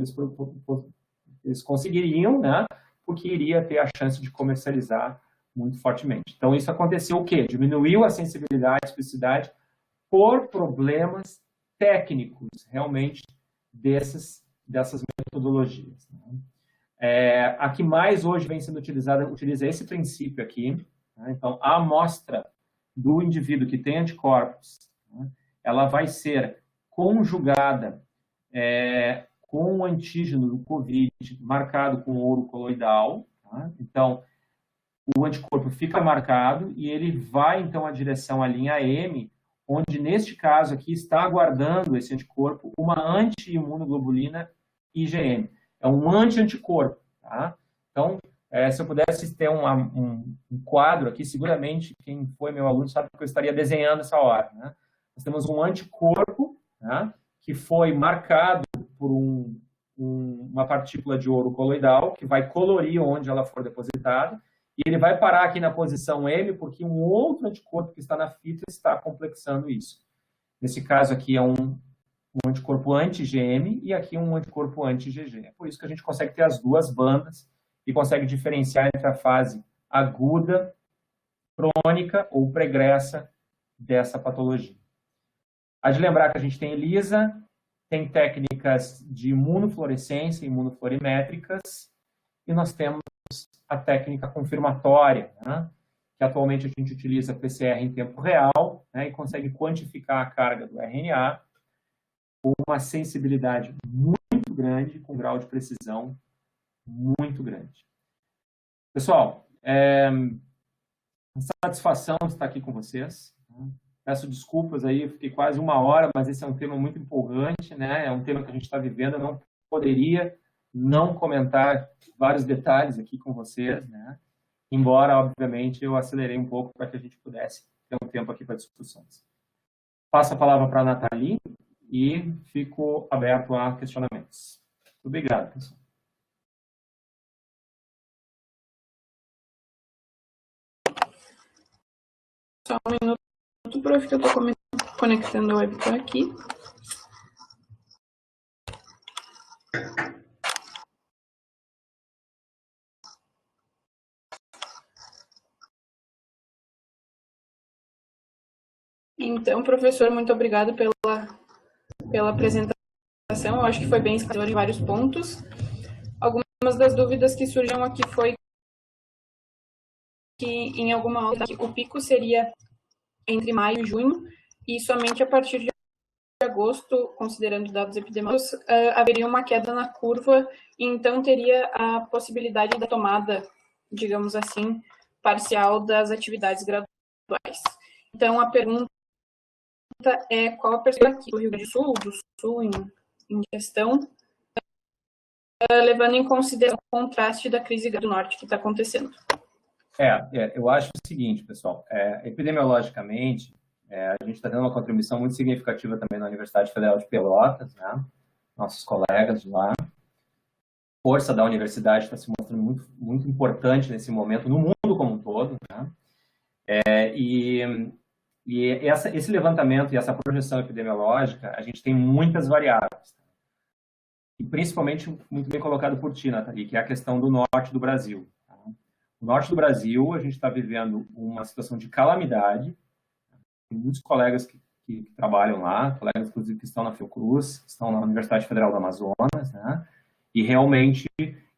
eles conseguiriam, né, porque iria ter a chance de comercializar muito fortemente. Então, isso aconteceu o quê? Diminuiu a sensibilidade e especificidade por problemas técnicos, realmente, dessas metodologias. Né? A que mais hoje vem sendo utilizada, utiliza esse princípio aqui. Né? Então, a amostra do indivíduo que tem anticorpos, né, ela vai ser conjugada com o antígeno do COVID marcado com ouro coloidal. Tá? Então, o anticorpo fica marcado e ele vai, então, à direção à linha M, onde, neste caso aqui, está aguardando esse anticorpo uma anti-imunoglobulina IgM. É um anti-anticorpo. Tá? Então, se eu pudesse ter um quadro aqui, seguramente, quem foi meu aluno sabe que eu estaria desenhando essa hora. Né? Nós temos um anticorpo, tá, que foi marcado por uma partícula de ouro coloidal, que vai colorir onde ela for depositada, e ele vai parar aqui na posição M, porque um outro anticorpo que está na fita está complexando isso. Nesse caso aqui é um anticorpo anti-IgM e aqui um anticorpo anti-IgG. É por isso que a gente consegue ter as duas bandas e consegue diferenciar entre a fase aguda, crônica ou pregressa dessa patologia. Há de lembrar que a gente tem ELISA, tem técnicas de imunofluorescência, imunoflorimétricas, e nós temos a técnica confirmatória, né? Que atualmente a gente utiliza PCR em tempo real, né? E consegue quantificar a carga do RNA com uma sensibilidade muito grande, com um grau de precisão muito grande. Pessoal, satisfação de estar aqui com vocês. Peço desculpas aí, eu fiquei quase uma hora, mas esse é um tema muito empolgante, né? É um tema que a gente está vivendo, eu não poderia não comentar vários detalhes aqui com vocês, né? Embora, obviamente, eu acelerei um pouco para que a gente pudesse ter um tempo aqui para discussões. Passo a palavra para a Nathalie e fico aberto a questionamentos. Obrigado, pessoal. Só um minuto, prof, que eu estou conectando o webcam aqui. Então, professor, muito obrigado pela apresentação. Eu acho que foi bem esclarecedor em vários pontos. Algumas das dúvidas que surgiram aqui foi que em alguma aula o pico seria entre maio e junho e somente a partir de agosto, considerando dados epidemiológicos, haveria uma queda na curva e então teria a possibilidade da tomada, digamos assim, parcial das atividades graduais. Então, a pergunta é qual a perspectiva aqui do Rio Grande do Sul em questão, levando em consideração o contraste da crise do norte que está acontecendo. Eu acho o seguinte, pessoal, epidemiologicamente, a gente está tendo uma contribuição muito significativa também na Universidade Federal de Pelotas, né? Nossos colegas de lá. A força da universidade está se mostrando muito, muito importante nesse momento, no mundo como um todo, né? Esse levantamento e essa projeção epidemiológica, a gente tem muitas variáveis. E principalmente, muito bem colocado por ti, Nathalie, que é a questão do norte do Brasil. Tá? No norte do Brasil, a gente está vivendo uma situação de calamidade. Tem muitos colegas que trabalham lá, colegas, inclusive, que estão na Fiocruz, que estão na Universidade Federal do Amazonas, né? E realmente,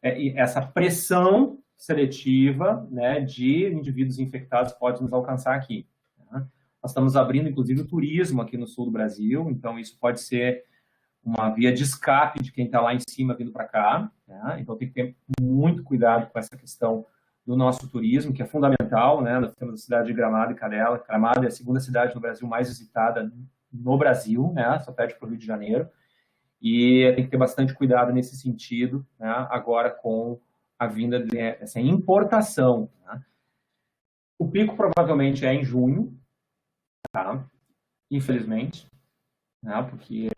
essa pressão seletiva, né, de indivíduos infectados pode nos alcançar aqui. Né? Nós estamos abrindo, inclusive, o turismo aqui no sul do Brasil, então isso pode ser uma via de escape de quem está lá em cima vindo para cá. Né? Então tem que ter muito cuidado com essa questão do nosso turismo, que é fundamental. Né? Nós temos a cidade de Gramado e Canela. Gramado é a segunda cidade no Brasil mais visitada no Brasil, né? Só perde para o Rio de Janeiro. E tem que ter bastante cuidado nesse sentido, né? Agora com a vinda dessa importação. Né? O pico provavelmente é em junho, tá? Infelizmente, né? Porque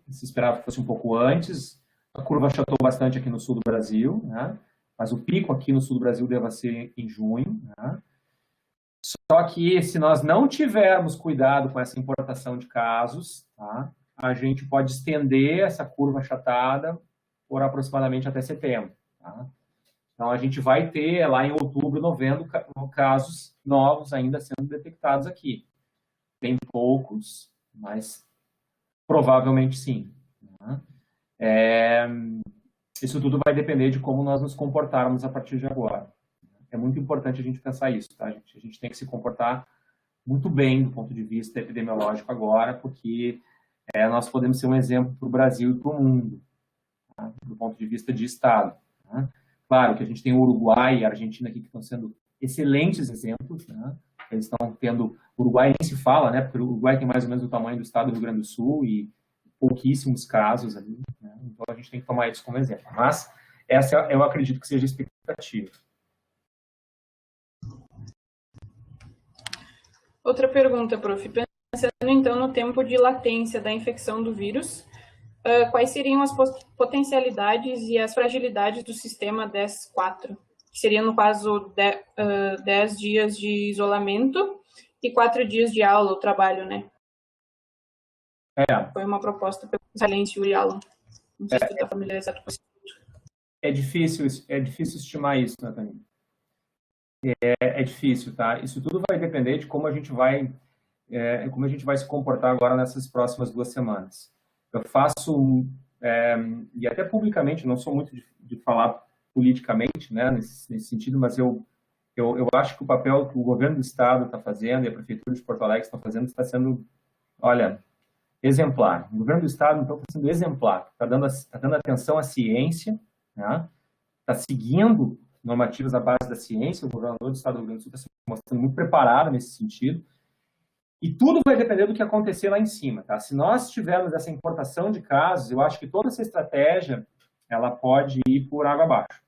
se esperava que fosse um pouco antes. A curva achatou bastante aqui no sul do Brasil, né? Mas o pico aqui no sul do Brasil deve ser em junho. Né? Só que se nós não tivermos cuidado com essa importação de casos, tá? A gente pode estender essa curva achatada por aproximadamente até setembro. Tá? Então, a gente vai ter lá em outubro, novembro, casos novos ainda sendo detectados aqui. Tem poucos, mas provavelmente sim. Né? Isso tudo vai depender de como nós nos comportarmos a partir de agora. É muito importante a gente pensar isso, tá, gente? A gente tem que se comportar muito bem do ponto de vista epidemiológico agora, porque nós podemos ser um exemplo para o Brasil e para o mundo, tá? Do ponto de vista de Estado. Tá? Claro que a gente tem o Uruguai e a Argentina aqui que estão sendo excelentes exemplos, né? Eles estão tendo... O Uruguai nem se fala, né? Porque o Uruguai tem mais ou menos o tamanho do estado do Rio Grande do Sul e pouquíssimos casos ali, né? Então a gente tem que tomar isso como exemplo. Mas essa eu acredito que seja a expectativa. Outra pergunta, prof. Pensando então no tempo de latência da infecção do vírus, quais seriam as potencialidades e as fragilidades do sistema DES-4? Que seria, no caso, 10 dias de isolamento e 4 dias de aula, o trabalho, né? Foi uma proposta pelo excelente Yuri Alan. Não sei se você está familiarizado com isso. É difícil estimar isso, Nathalie. É difícil, tá? Isso tudo vai depender de como a gente vai se comportar agora nessas próximas 2 semanas. Eu faço, e até publicamente, não sou muito de falar politicamente, né, nesse sentido, mas eu acho que o papel que o governo do Estado está fazendo e a Prefeitura de Porto Alegre estão fazendo está sendo, olha, exemplar. O governo do Estado, então, está sendo exemplar. Está dando atenção à ciência, né? Está seguindo normativas à base da ciência. O governador do Estado do Rio Grande do Sul está se mostrando muito preparado nesse sentido. E tudo vai depender do que acontecer lá em cima. Tá? Se nós tivermos essa importação de casos, eu acho que toda essa estratégia ela pode ir por água abaixo.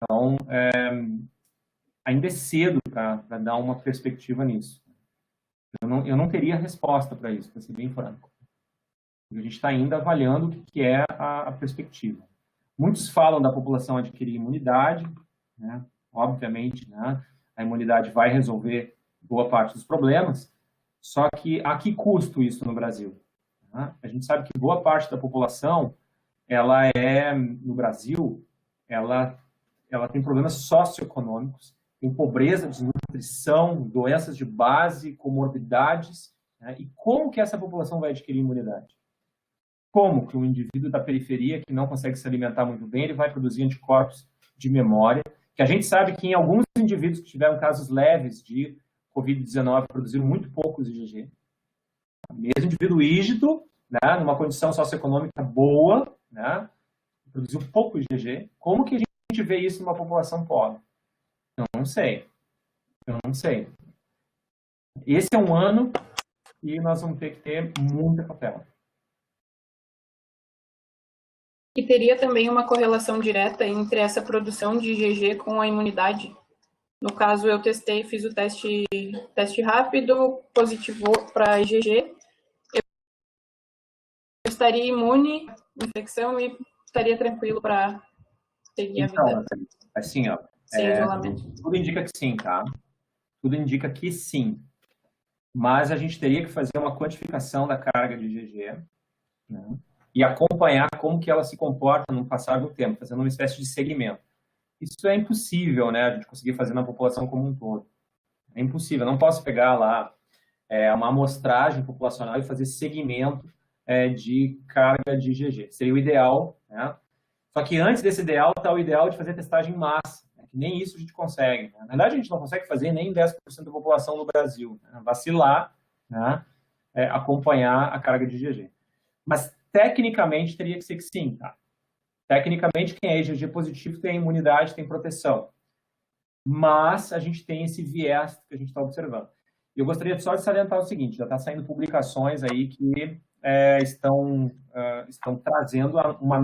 Então, ainda é cedo para dar uma perspectiva nisso. Eu não teria resposta para isso, para ser bem franco. A gente está ainda avaliando o que é a perspectiva. Muitos falam da população adquirir imunidade, né? Obviamente, né? a imunidade vai resolver boa parte dos problemas, só que a que custo isso no Brasil? A gente sabe que boa parte da população, no Brasil, ela tem problemas socioeconômicos, tem pobreza, desnutrição, doenças de base, comorbidades, né? E como que essa população vai adquirir imunidade? Como que um indivíduo da periferia, que não consegue se alimentar muito bem, ele vai produzir anticorpos de memória, que a gente sabe que em alguns indivíduos que tiveram casos leves de Covid-19 produziram muito poucos IgG. Mesmo indivíduo rígido, né, numa condição socioeconômica boa, né, produziu pouco IgG. Como que a gente vê isso numa população pobre? Eu não sei. Esse é um ano e nós vamos ter que ter muita cautela. E teria também uma correlação direta entre essa produção de IgG com a imunidade? No caso, eu testei, fiz o teste rápido, positivou para IgG. Eu estaria imune à infecção e estaria tranquilo para seguir a vida. Assim, ó, sem isolamento. Tudo indica que sim, tá? Tudo indica que sim. Mas a gente teria que fazer uma quantificação da carga de IgG, né? E acompanhar como que ela se comporta no passar do tempo, fazendo uma espécie de segmento. Isso é impossível, né, a gente conseguir fazer na população como um todo. É impossível, eu não posso pegar lá uma amostragem populacional e fazer segmento de carga de IgG. Seria o ideal, né? Só que antes desse ideal está o ideal de fazer testagem em massa, né? Que nem isso a gente consegue. Né? Na verdade, a gente não consegue fazer nem 10% da população no Brasil. Né? Vacilar, né? Acompanhar a carga de IgG. Mas, tecnicamente, teria que ser que sim, tá? Tecnicamente, quem é IgG positivo tem imunidade, tem proteção. Mas a gente tem esse viés que a gente está observando. E eu gostaria só de salientar o seguinte, já está saindo publicações aí que estão trazendo uma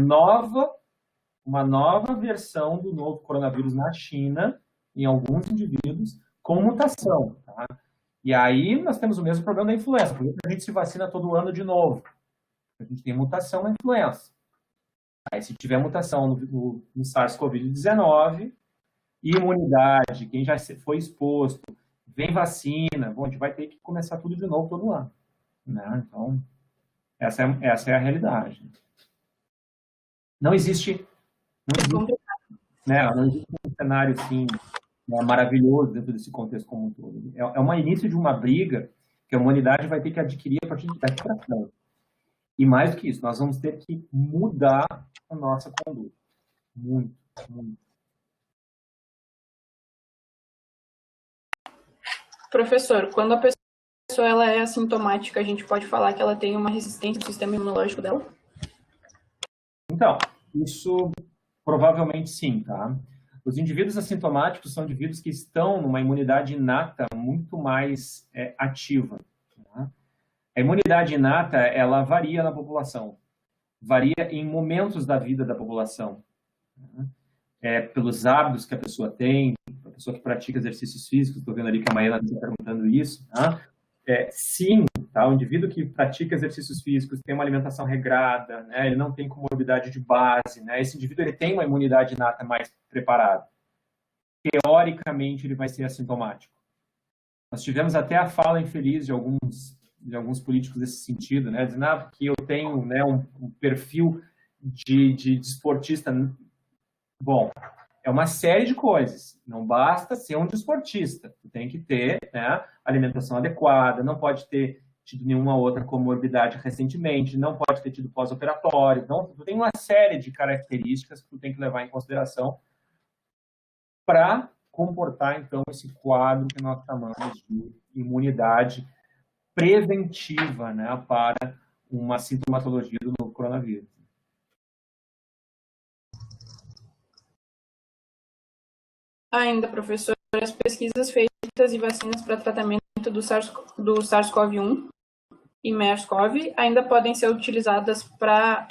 nova versão do novo coronavírus na China, em alguns indivíduos, com mutação. Tá? E aí nós temos o mesmo problema da influenza, por isso a gente se vacina todo ano de novo. A gente tem mutação na influenza. Aí, se tiver mutação no SARS-CoV-19, imunidade, quem já foi exposto, vem vacina, bom, a gente vai ter que começar tudo de novo todo ano. Né? Então, essa é a realidade. Não existe um cenário assim, maravilhoso dentro desse contexto como um todo. É um início de uma briga que a humanidade vai ter que adquirir a partir daqui para frente. E mais do que isso, nós vamos ter que mudar a nossa conduta. Muito, muito. Professor, quando a pessoa ela é assintomática, a gente pode falar que ela tem uma resistência do sistema imunológico dela? Então, isso provavelmente sim, tá? Os indivíduos assintomáticos são indivíduos que estão numa imunidade inata muito mais ativa. Tá? A imunidade inata, ela varia na população. Varia em momentos da vida da população. Pelos hábitos que a pessoa tem, a pessoa que pratica exercícios físicos, estou vendo ali que a Maíra está perguntando isso. Tá? Sim, tá? O indivíduo que pratica exercícios físicos tem uma alimentação regrada, né? Ele não tem comorbidade de base, né? Esse indivíduo ele tem uma imunidade inata mais preparada. Teoricamente, ele vai ser assintomático. Nós tivemos até a fala infeliz de alguns políticos nesse sentido, né? Dizendo que eu tenho, né, um perfil de esportista. Bom, é uma série de coisas. Não basta ser um desportista. Tu tem que ter, né, alimentação adequada, não pode ter tido nenhuma outra comorbidade recentemente, não pode ter tido pós-operatório. Então, tu tem uma série de características que tu tem que levar em consideração para comportar, então, esse quadro que nós chamamos de imunidade preventiva, né, para uma sintomatologia do novo coronavírus. Ainda, professor, as pesquisas feitas e vacinas para tratamento do SARS-CoV-1 e MERS-CoV ainda podem ser utilizadas para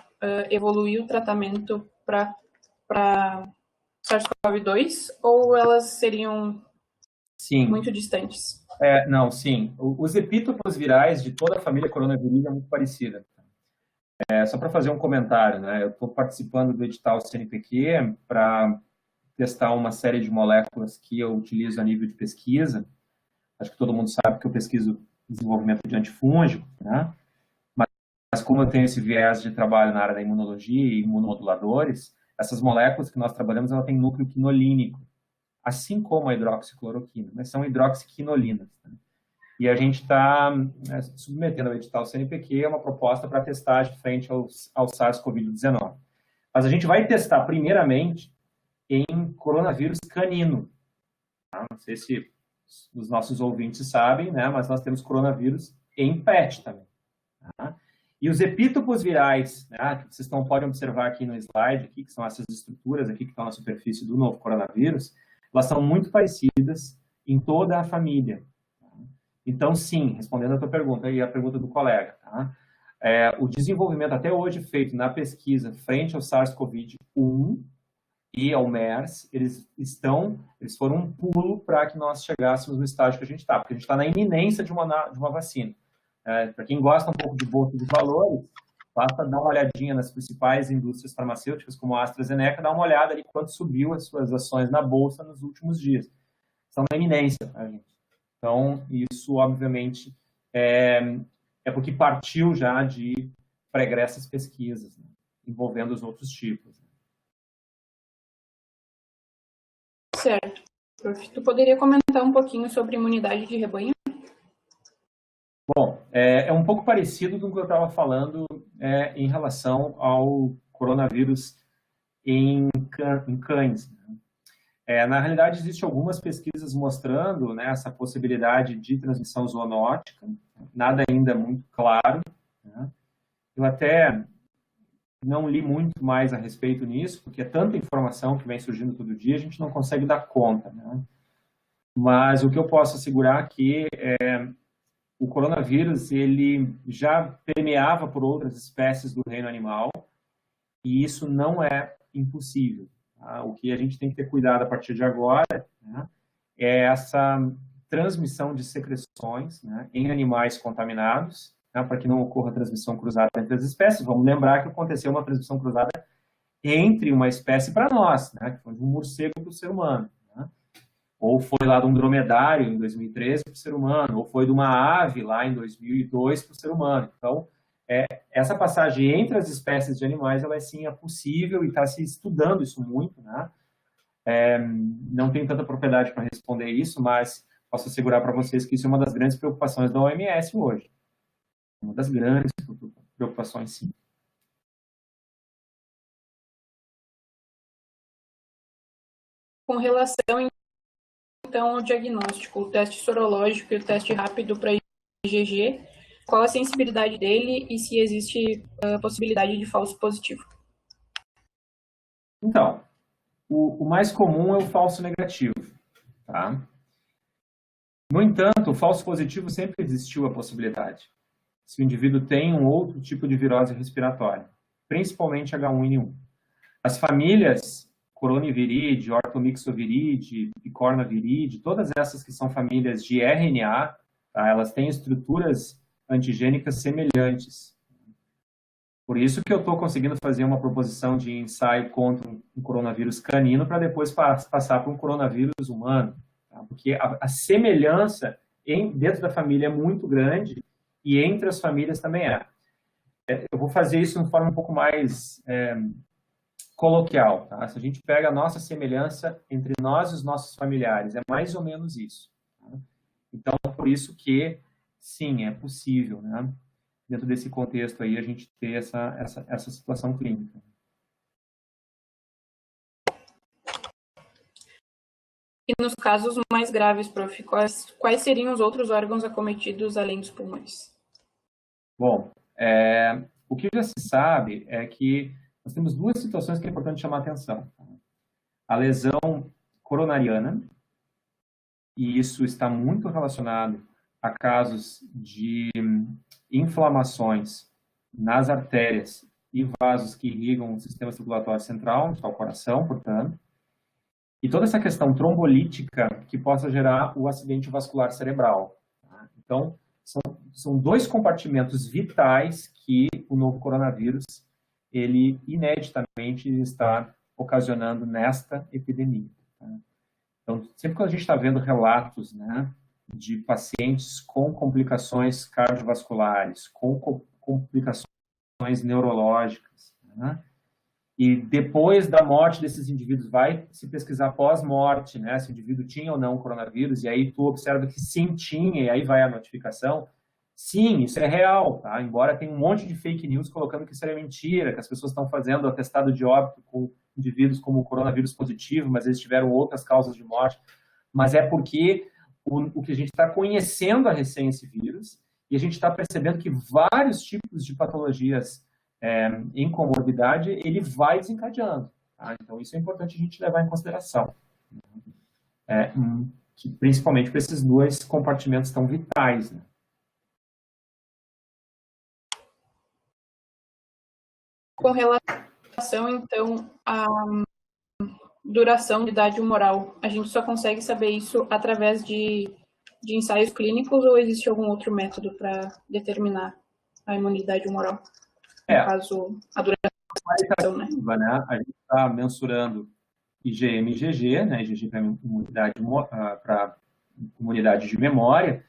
evoluir o tratamento para SARS-CoV-2 ou elas seriam muito distantes? Não, sim. Os epítopos virais de toda a família coronavírus é muito parecida. Só para fazer um comentário, né? Eu estou participando do edital CNPq para testar uma série de moléculas que eu utilizo a nível de pesquisa. Acho que todo mundo sabe que eu pesquiso desenvolvimento de antifúngico, né? Mas como eu tenho esse viés de trabalho na área da imunologia e imunomoduladores, essas moléculas que nós trabalhamos, ela tem núcleo quinolínico, assim como a hidroxicloroquina, mas são hidroxiquinolinas. Né? E a gente está submetendo ao edital CNPq uma proposta para testagem frente ao SARS-CoV-19. Mas a gente vai testar primeiramente em coronavírus canino. Tá? Não sei se os nossos ouvintes sabem, né? Mas nós temos coronavírus em PET também. Tá? E os epítopos virais, né, que vocês podem observar aqui no slide, aqui, que são essas estruturas aqui que estão na superfície do novo coronavírus, elas são muito parecidas em toda a família. Tá? Então, sim, respondendo a tua pergunta e a pergunta do colega, tá? O desenvolvimento até hoje feito na pesquisa frente ao SARS-CoV-1 e ao MERS, eles foram um pulo para que nós chegássemos no estágio que a gente está, porque a gente está na iminência de uma vacina. Para quem gosta um pouco de bolsa de valores, basta dar uma olhadinha nas principais indústrias farmacêuticas, como a AstraZeneca, dar uma olhada ali quanto subiu as suas ações na bolsa nos últimos dias. Estão na iminência, tá, gente? Então, isso, obviamente, é porque partiu já de pregressas pesquisas, né, envolvendo os outros tipos. Certo. Prof, tu poderia comentar um pouquinho sobre imunidade de rebanho? Bom, é um pouco parecido com o que eu estava falando em relação ao coronavírus em cães. Né? Na realidade, existem algumas pesquisas mostrando, né, essa possibilidade de transmissão zoonótica, nada ainda muito claro. Né? Eu até não li muito mais a respeito nisso, porque é tanta informação que vem surgindo todo dia, a gente não consegue dar conta. Né? Mas o que eu posso assegurar aqui o coronavírus, ele já permeava por outras espécies do reino animal e isso não é impossível. Tá? O que a gente tem que ter cuidado a partir de agora, né, é essa transmissão de secreções, né, em animais contaminados, né, para que não ocorra transmissão cruzada entre as espécies. Vamos lembrar que aconteceu uma transmissão cruzada entre uma espécie para nós, né, que foi de um morcego para o ser humano. Ou foi lá de um dromedário em 2013 para o ser humano, ou foi de uma ave lá em 2002 para o ser humano. Então, essa passagem entre as espécies de animais, ela sim é possível e está se estudando isso muito, né? Não tenho tanta propriedade para responder isso, mas posso assegurar para vocês que isso é uma das grandes preocupações da OMS hoje. Uma das grandes preocupações, sim. Com relação então, o diagnóstico, o teste sorológico e o teste rápido para IgG, qual a sensibilidade dele e se existe a possibilidade de falso positivo? Então, o mais comum é o falso negativo, tá? No entanto, o falso positivo sempre existiu a possibilidade. Se o indivíduo tem um outro tipo de virose respiratória, principalmente H1N1. As famílias coronaviridae, ortomixoviridae, picornaviridae, todas essas que são famílias de RNA, tá? Elas têm estruturas antigênicas semelhantes. Por isso que eu estou conseguindo fazer uma proposição de ensaio contra um coronavírus canino para depois passar para um coronavírus humano. Tá? Porque a semelhança dentro da família é muito grande e entre as famílias também é. Eu vou fazer isso de uma forma um pouco mais coloquial. Tá? Se a gente pega a nossa semelhança entre nós e os nossos familiares, é mais ou menos isso. Tá? Então, por isso que, sim, é possível, né? Dentro desse contexto aí, a gente ter essa situação clínica. E nos casos mais graves, prof, quais seriam os outros órgãos acometidos além dos pulmões? Bom, o que já se sabe é que nós temos duas situações que é importante chamar a atenção. A lesão coronariana, e isso está muito relacionado a casos de inflamações nas artérias e vasos que irrigam o sistema circulatório central, onde está o coração, portanto, e toda essa questão trombolítica que possa gerar o acidente vascular cerebral. Tá? Então, são dois compartimentos vitais que o novo coronavírus, ele ineditamente está ocasionando nesta epidemia. Tá? Então, sempre que a gente está vendo relatos, né, de pacientes com complicações cardiovasculares, com complicações neurológicas, né, e depois da morte desses indivíduos, vai se pesquisar pós-morte, né, se o indivíduo tinha ou não coronavírus, e aí tu observa que sim, tinha, e aí vai a notificação. Sim, isso é real, tá? Embora tenha um monte de fake news colocando que isso é mentira, que as pessoas estão fazendo atestado de óbito com indivíduos como coronavírus positivo, mas eles tiveram outras causas de morte. Mas é porque o que a gente está conhecendo a recém esse vírus, e a gente está percebendo que vários tipos de patologias em comorbidade, ele vai desencadeando. Tá? Então, isso é importante a gente levar em consideração. Que, principalmente para esses dois compartimentos tão vitais, né? Com relação, então, à duração de idade humoral, a gente só consegue saber isso através de ensaios clínicos ou existe algum outro método para determinar a imunidade humoral? No caso, a duração, né? A gente está mensurando IgM e IgG, né? IgG para imunidade de memória,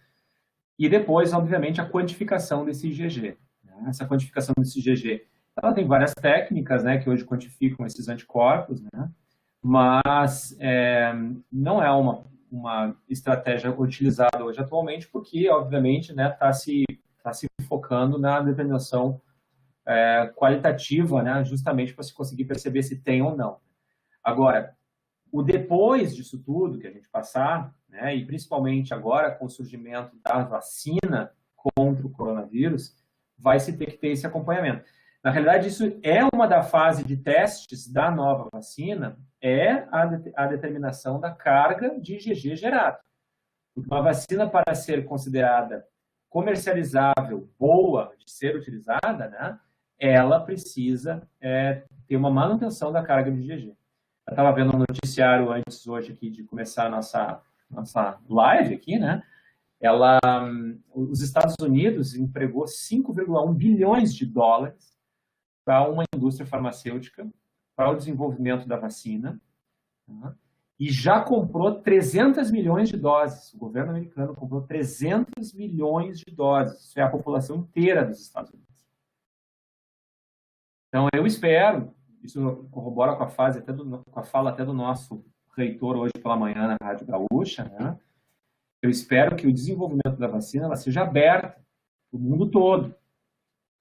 e depois, obviamente, a quantificação desse IgG. Né? Essa quantificação desse IgG, ela tem várias técnicas, né, que hoje quantificam esses anticorpos, né? Mas não é uma estratégia utilizada hoje atualmente, porque, obviamente, né, tá se focando na determinação qualitativa, né, justamente para se conseguir perceber se tem ou não. Agora, o depois disso tudo que a gente passar, né, e principalmente agora com o surgimento da vacina contra o coronavírus, vai se ter que ter esse acompanhamento. Na realidade, isso é uma da fase de testes da nova vacina, a determinação da carga de IgG gerado. Uma vacina, para ser considerada comercializável, boa de ser utilizada, né, ela precisa ter uma manutenção da carga de IgG. Eu estava vendo um noticiário antes hoje aqui de começar a nossa live aqui, né? Os Estados Unidos empregou 5,1 bilhões de dólares para uma indústria farmacêutica, para o desenvolvimento da vacina, tá? E já comprou 300 milhões de doses. O governo americano comprou 300 milhões de doses. Isso é a população inteira dos Estados Unidos. Então, eu espero, isso corrobora com a fala até do nosso reitor hoje pela manhã na Rádio Gaúcha, né? Eu espero que o desenvolvimento da vacina ela seja aberta para o mundo todo,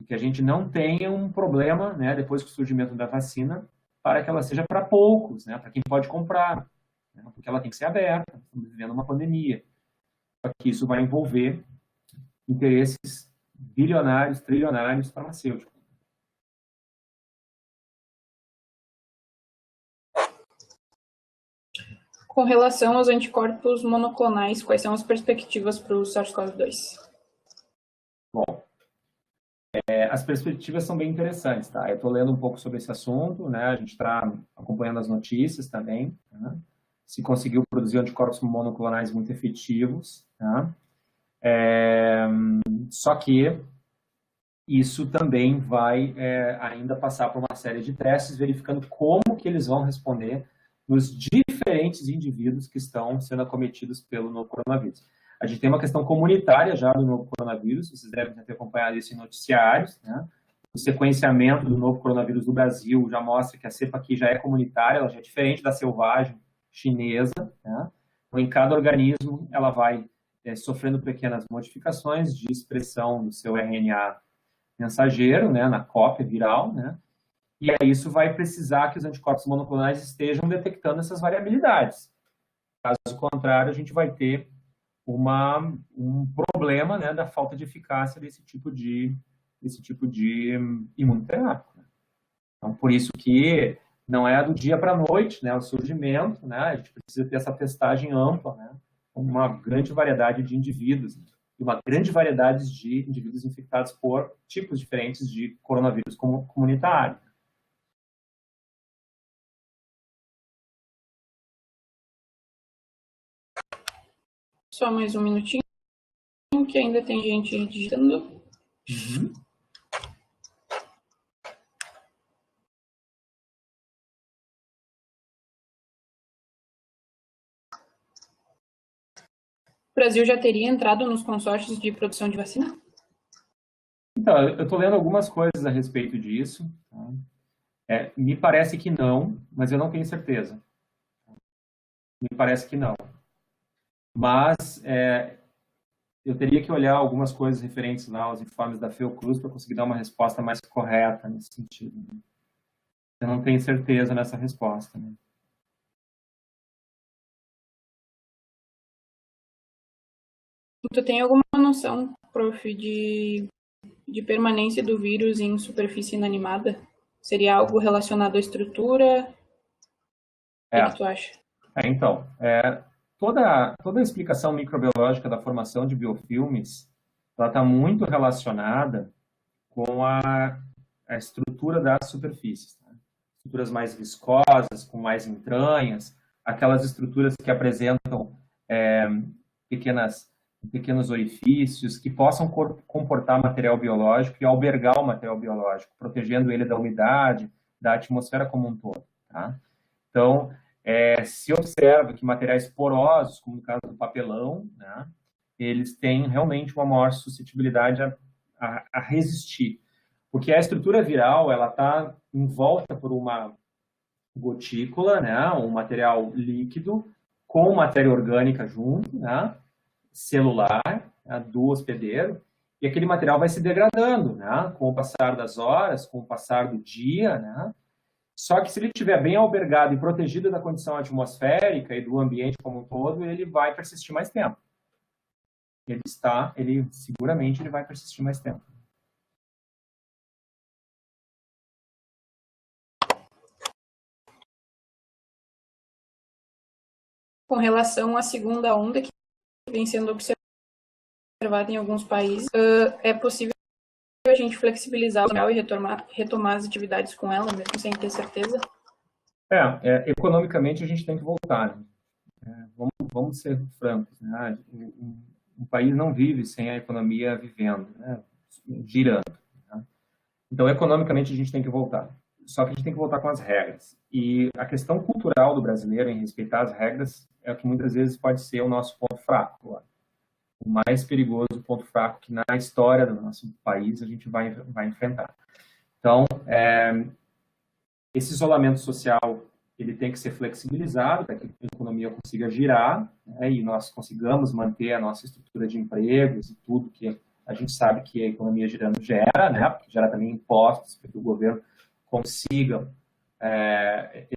e que a gente não tenha um problema, né, depois do surgimento da vacina, para que ela seja para poucos, né, para quem pode comprar, né, porque ela tem que ser aberta. Estamos vivendo uma pandemia. Só que isso vai envolver interesses bilionários, trilionários farmacêuticos. Com relação aos anticorpos monoclonais, quais são as perspectivas para o SARS-CoV-2? Bom, as perspectivas são bem interessantes, tá? Eu estou lendo um pouco sobre esse assunto, né? A gente está acompanhando as notícias também, né? Se conseguiu produzir anticorpos monoclonais muito efetivos, tá? Só que isso também vai ainda passar por uma série de testes, verificando como que eles vão responder nos diferentes indivíduos que estão sendo acometidos pelo novo coronavírus. A gente tem uma questão comunitária já do novo coronavírus, vocês devem ter acompanhado isso em noticiários, né? O sequenciamento do novo coronavírus no Brasil já mostra que a cepa aqui já é comunitária, ela já é diferente da selvagem chinesa, né? Então, em cada organismo, ela vai sofrendo pequenas modificações de expressão do seu RNA mensageiro, né, na cópia viral, né? E aí isso vai precisar que os anticorpos monoclonais estejam detectando essas variabilidades. Caso contrário, a gente vai ter um problema, né, da falta de eficácia desse tipo de imunoterápico. Né? Então, por isso que não é do dia para a noite, né, o surgimento, né, a gente precisa ter essa testagem ampla, né, com uma grande variedade de indivíduos, né, e uma grande variedade de indivíduos infectados por tipos diferentes de coronavírus comunitário. Só mais um minutinho, que ainda tem gente digitando. Uhum. O Brasil já teria entrado nos consórcios de produção de vacina? Então, eu estou lendo algumas coisas a respeito disso. Tá? Me parece que não, mas eu não tenho certeza. Me parece que não. Mas eu teria que olhar algumas coisas referentes lá aos informes da Fiocruz para conseguir dar uma resposta mais correta nesse sentido. Né? Eu não tenho certeza nessa resposta. Né? Tu tem alguma noção, prof, de permanência do vírus em superfície inanimada? Seria algo relacionado à estrutura? O que tu acha? Então, toda a explicação microbiológica da formação de biofilmes ela está muito relacionada com a estrutura das superfícies. Tá? Estruturas mais viscosas, com mais entranhas, aquelas estruturas que apresentam pequenos orifícios que possam comportar material biológico e albergar o material biológico, protegendo ele da umidade, da atmosfera como um todo. Tá? Então, se observa que materiais porosos, como no caso do papelão, né, eles têm realmente uma maior suscetibilidade a resistir. Porque a estrutura viral, ela está envolta por uma gotícula, né, um material líquido, com matéria orgânica junto, né, celular, né, do hospedeiro, e aquele material vai se degradando, né, com o passar das horas, com o passar do dia, né. Só que se ele estiver bem albergado e protegido da condição atmosférica e do ambiente como um todo, ele vai persistir mais tempo. Seguramente ele vai persistir mais tempo. Com relação à segunda onda que vem sendo observada em alguns países, é possível a gente flexibilizar o real e retomar as atividades com ela, mesmo sem ter certeza? Economicamente a gente tem que voltar. Né? Vamos ser francos. Né? Um país não vive sem a economia vivendo, né? Girando. Né? Então, economicamente a gente tem que voltar. Só que a gente tem que voltar com as regras. E a questão cultural do brasileiro em respeitar as regras é o que muitas vezes pode ser o nosso ponto fraco. O mais perigoso ponto fraco que na história do nosso país a gente vai enfrentar. Então, esse isolamento social ele tem que ser flexibilizado para que a economia consiga girar, né, e nós consigamos manter a nossa estrutura de empregos e tudo que a gente sabe que a economia girando gera, né, porque gera também impostos para que o governo consiga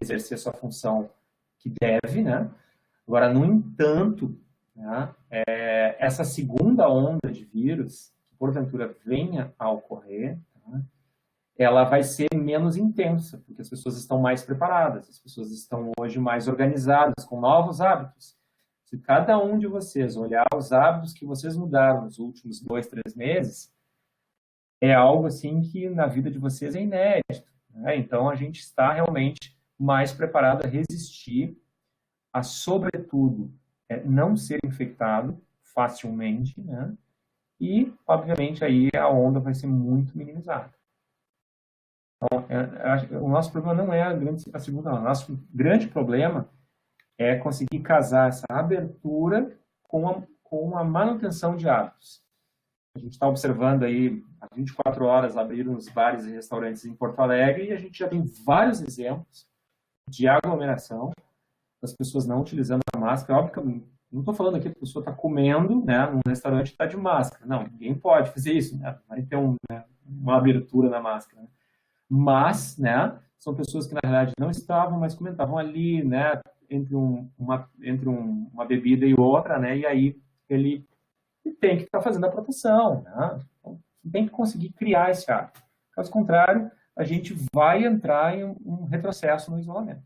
exercer sua função que deve, né. Agora, no entanto, né, essa segunda onda de vírus, que porventura venha a ocorrer, tá, ela vai ser menos intensa, porque as pessoas estão mais preparadas, as pessoas estão hoje mais organizadas, com novos hábitos. Se cada um de vocês olhar os hábitos que vocês mudaram nos últimos 2, 3 meses, é algo assim que na vida de vocês é inédito. Né? Então, a gente está realmente mais preparado a resistir a, sobretudo, não ser infectado facilmente, né? E, obviamente, aí a onda vai ser muito minimizada. Então, o nosso problema não é a segunda onda. O nosso grande problema é conseguir casar essa abertura com a manutenção de hábitos. A gente está observando aí, há 24 horas, abriram os bares e restaurantes em Porto Alegre e a gente já tem vários exemplos de aglomeração, das pessoas não utilizando a máscara. Óbvio que não estou falando aqui que a pessoa está comendo, né, num restaurante e está de máscara. Não, ninguém pode fazer isso, né? Vai ter uma abertura na máscara. Né? Mas, né, são pessoas que na realidade não estavam, mas comentavam ali, né, entre uma bebida e outra, né, e aí ele tem que estar fazendo a proteção, né? Então, tem que conseguir criar esse hábito. Caso contrário, a gente vai entrar em um retrocesso no isolamento.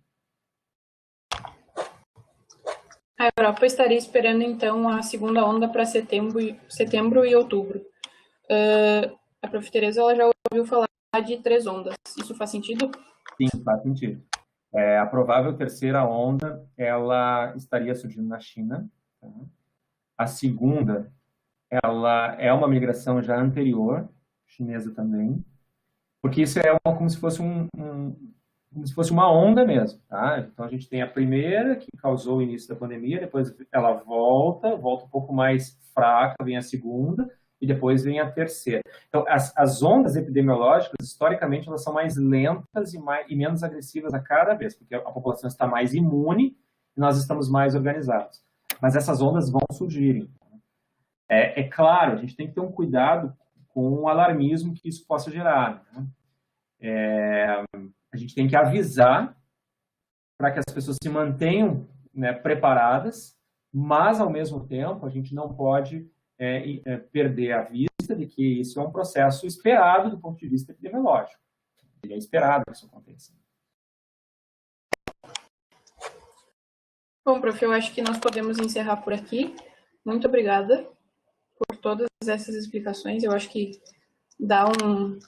A Europa estaria esperando, então, a segunda onda para setembro e outubro. A prof. Tereza ela já ouviu falar de 3 ondas. Isso faz sentido? Sim, faz sentido. A provável terceira onda, ela estaria surgindo na China. Tá? A segunda, ela é uma migração já anterior, chinesa também, porque isso é como se fosse como se fosse uma onda mesmo, tá? Então, a gente tem a primeira, que causou o início da pandemia, depois ela volta um pouco mais fraca, vem a segunda, e depois vem a terceira. Então, as ondas epidemiológicas, historicamente, elas são mais lentas e menos agressivas a cada vez, porque a população está mais imune e nós estamos mais organizados. Mas essas ondas vão surgirem. É claro, a gente tem que ter um cuidado com o alarmismo que isso possa gerar, né? A gente tem que avisar para que as pessoas se mantenham, né, preparadas, mas, ao mesmo tempo, a gente não pode perder a vista de que isso é um processo esperado do ponto de vista epidemiológico. Ele é esperado que isso aconteça. Bom, prof, eu acho que nós podemos encerrar por aqui. Muito obrigada por todas essas explicações. Eu acho que dá um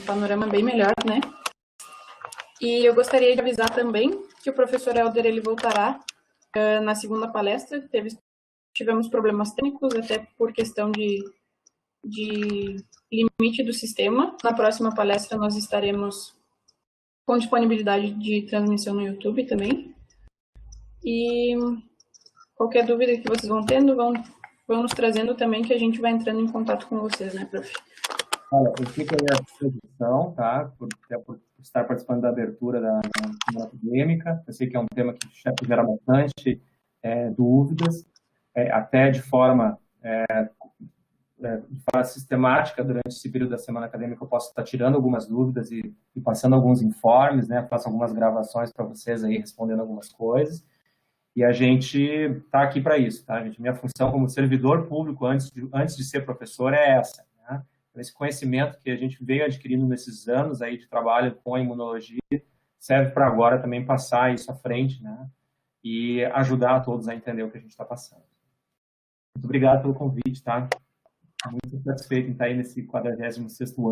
panorama bem melhor, né? E eu gostaria de avisar também que o professor Helder ele voltará na segunda palestra. Tivemos problemas técnicos, até por questão de limite do sistema. Na próxima palestra nós estaremos com disponibilidade de transmissão no YouTube também. E qualquer dúvida que vocês vão tendo, vão nos trazendo também, que a gente vai entrando em contato com vocês, né, prof? Olha, eu fico à disposição, tá? Por estar participando da abertura da Semana Acadêmica. Eu sei que é um tema que gera bastante dúvidas, até de forma sistemática. Durante esse período da Semana Acadêmica eu posso estar tirando algumas dúvidas e passando alguns informes, né? Faço algumas gravações para vocês aí, respondendo algumas coisas. E a gente está aqui para isso, tá, gente? Minha função como servidor público, antes de ser professor, é essa, né? Esse conhecimento que a gente veio adquirindo nesses anos aí de trabalho com a imunologia serve para agora também passar isso à frente, né? E ajudar a todos a entender o que a gente está passando. Muito obrigado pelo convite, tá? Muito satisfeito em estar aí nesse 46º ano.